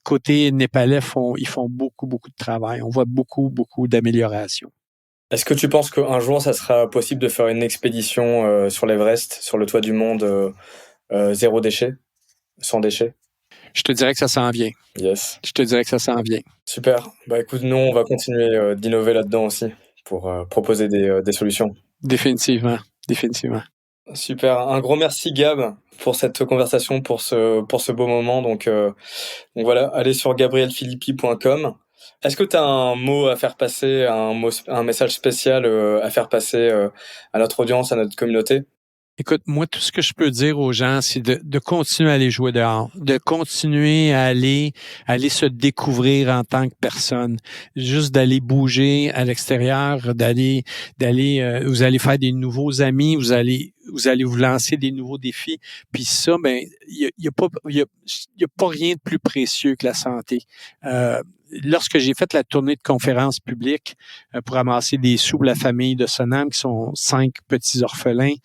côté népalais ils font beaucoup de travail. On voit beaucoup d'améliorations. Est-ce que tu penses qu'un jour, ça sera possible de faire une expédition sur l'Everest, sur le toit du monde, zéro déchet, sans déchets? Je te dirais que ça s'en vient. Yes. Je te dirais que ça s'en vient. Super. Bah écoute, nous, on va continuer d'innover là-dedans aussi pour proposer des solutions. Définitivement. Super. Un gros merci, Gab, pour cette conversation, pour ce beau moment. Donc voilà, allez sur gabrielphilippi.com. Est-ce que tu as un mot à faire passer, un message spécial à faire passer à notre audience, à notre communauté? Écoute, moi, tout ce que je peux dire aux gens, c'est de continuer à aller jouer dehors, de continuer à aller se découvrir en tant que personne, juste d'aller bouger à l'extérieur, d'aller, vous allez faire des nouveaux amis, vous allez vous lancer des nouveaux défis. Puis ça, ben, il y a pas rien de plus précieux que la santé. Lorsque j'ai fait la tournée de conférences publiques pour ramasser des sous pour la famille de Sonam, qui sont 5 petits orphelins,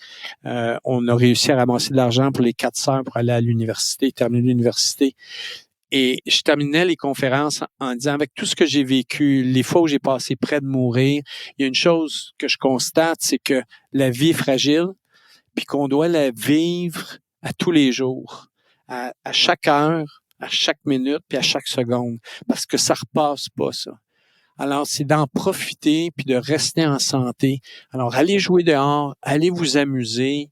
on a réussi à ramasser de l'argent pour les 4 sœurs pour aller à l'université, terminer l'université. Et je terminais les conférences en disant, avec tout ce que j'ai vécu, les fois où j'ai passé près de mourir, il y a une chose que je constate, c'est que la vie est fragile, puis qu'on doit la vivre à tous les jours, à chaque heure, à chaque minute, puis à chaque seconde, parce que ça repasse pas, ça. Alors, c'est d'en profiter, puis de rester en santé. Alors, allez jouer dehors, allez vous amuser,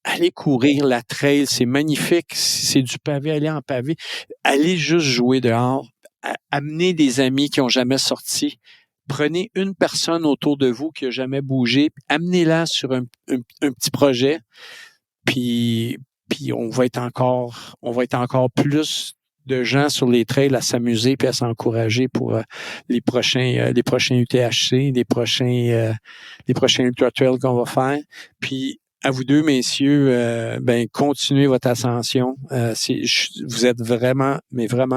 allez courir la trail, c'est magnifique, si c'est du pavé, allez en pavé, allez juste jouer dehors, amenez des amis qui ont jamais sorti, prenez une personne autour de vous qui a jamais bougé, amenez-la sur un petit projet, puis on va être encore plus de gens sur les trails à s'amuser puis à s'encourager pour les prochains UTHC, les prochains Ultra Trail qu'on va faire. Puis à vous deux, messieurs, continuez votre ascension. Vous êtes vraiment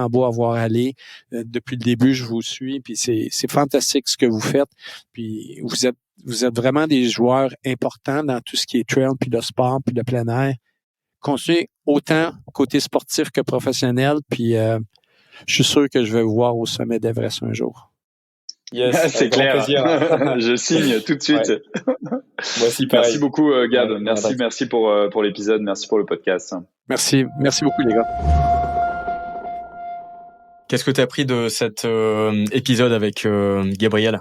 beau à voir aller. Depuis le début, je vous suis, puis c'est fantastique ce que vous faites. Puis vous êtes vraiment des joueurs importants dans tout ce qui est trail, puis de sport, puis de plein air. Continuez autant côté sportif que professionnel, puis je suis sûr que je vais vous voir au sommet d'Everest un jour. Yes, c'est clair. Je signe tout de suite. Ouais. Moi aussi, pareil. Merci beaucoup, Gab. Merci pour l'épisode. Merci pour le podcast. Merci beaucoup, les gars. Qu'est-ce que tu as appris de cet épisode avec Gabriel?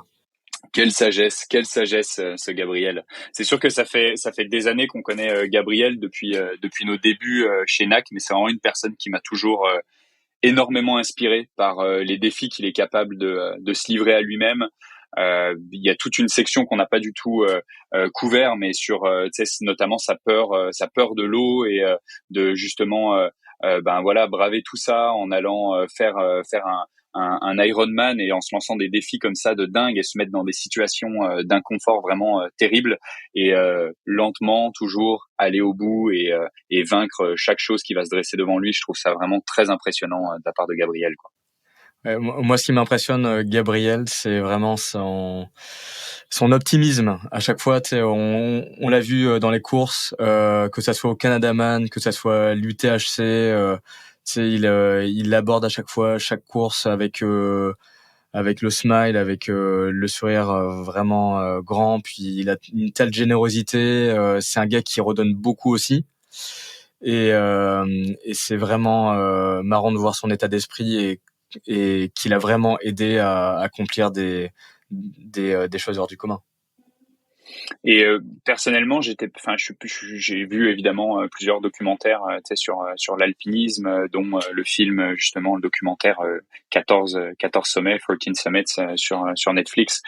Quelle sagesse, ce Gabriel. C'est sûr que ça fait des années qu'on connaît Gabriel depuis nos débuts chez NAC, mais c'est vraiment une personne qui m'a toujours énormément inspiré par les défis qu'il est capable de se livrer à lui-même. Il y a toute une section qu'on n'a pas du tout couvert, mais sur notamment sa peur de l'eau et de justement braver tout ça en allant faire un Ironman et en se lançant des défis comme ça de dingue et se mettre dans des situations d'inconfort vraiment terribles et lentement toujours aller au bout et vaincre chaque chose qui va se dresser devant lui. Je trouve ça vraiment très impressionnant de la part de Gabriel, quoi. Moi, ce qui m'impressionne, Gabriel, c'est vraiment son optimisme. À chaque fois, on l'a vu dans les courses, que ça soit au Canadaman, que ça soit l'UTHC, il aborde à chaque fois chaque course avec le smile, avec le sourire vraiment grand. Puis il a une telle générosité. C'est un gars qui redonne beaucoup aussi. Et c'est vraiment marrant de voir son état d'esprit et qu'il a vraiment aidé à accomplir des choses hors du commun. Et personnellement, j'ai vu évidemment plusieurs documentaires sur l'alpinisme, dont le film justement le documentaire 14 sommets, 14 Summits sur Netflix,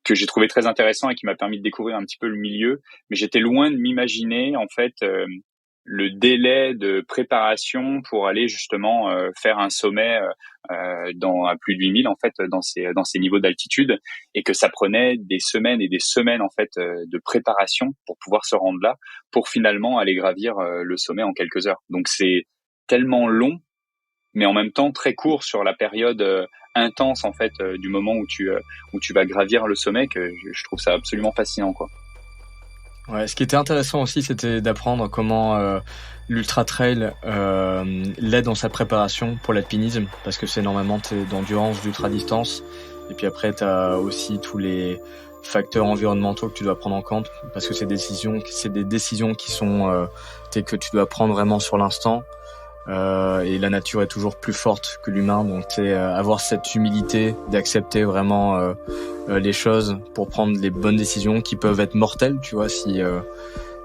que j'ai trouvé très intéressant et qui m'a permis de découvrir un petit peu le milieu. Mais j'étais loin de m'imaginer en fait le délai de préparation pour aller justement faire un sommet à plus de 8000 en fait dans ces niveaux d'altitude, et que ça prenait des semaines et des semaines en fait de préparation pour pouvoir se rendre là, pour finalement aller gravir le sommet en quelques heures. Donc c'est tellement long, mais en même temps très court sur la période intense en fait du moment où tu vas gravir le sommet, que je trouve ça absolument fascinant, quoi. Ouais, ce qui était intéressant aussi, c'était d'apprendre comment l'ultra trail l'aide dans sa préparation pour l'alpinisme, parce que c'est normalement d'endurance, d'ultra distance, et puis après t'as aussi tous les facteurs environnementaux que tu dois prendre en compte, parce que c'est des décisions qui sont que tu dois prendre vraiment sur l'instant. Et la nature est toujours plus forte que l'humain, donc avoir cette humilité d'accepter vraiment les choses pour prendre les bonnes décisions qui peuvent être mortelles, tu vois, si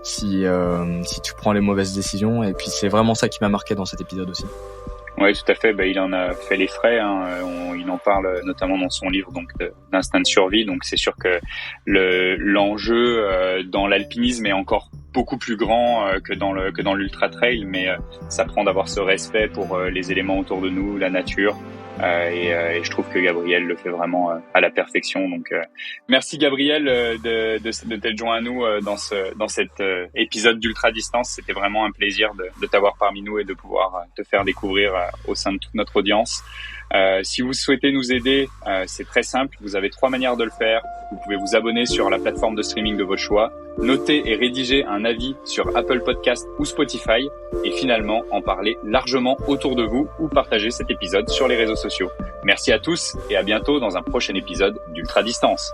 tu prends les mauvaises décisions. Et puis c'est vraiment ça qui m'a marqué dans cet épisode aussi. Oui, tout à fait. Il en a fait les frais. Il en parle notamment dans son livre donc d'instinct de survie. Donc c'est sûr que l'enjeu dans l'alpinisme est encore beaucoup plus grand que dans l'ultra trail, mais ça prend d'avoir ce respect pour les éléments autour de nous, la nature. Et je trouve que Gabriel le fait vraiment à la perfection. Donc merci Gabriel de t'être joint à nous dans cet épisode d'Ultra Distance. C'était vraiment un plaisir de t'avoir parmi nous et de pouvoir te faire découvrir au sein de toute notre audience. Si vous souhaitez nous aider, c'est très simple. Vous avez 3 manières de le faire. Vous pouvez vous abonner sur la plateforme de streaming de votre choix, noter et rédiger un avis sur Apple Podcast ou Spotify, et finalement en parler largement autour de vous ou partager cet épisode sur les réseaux sociaux. Merci à tous et à bientôt dans un prochain épisode d'Ultra Distance.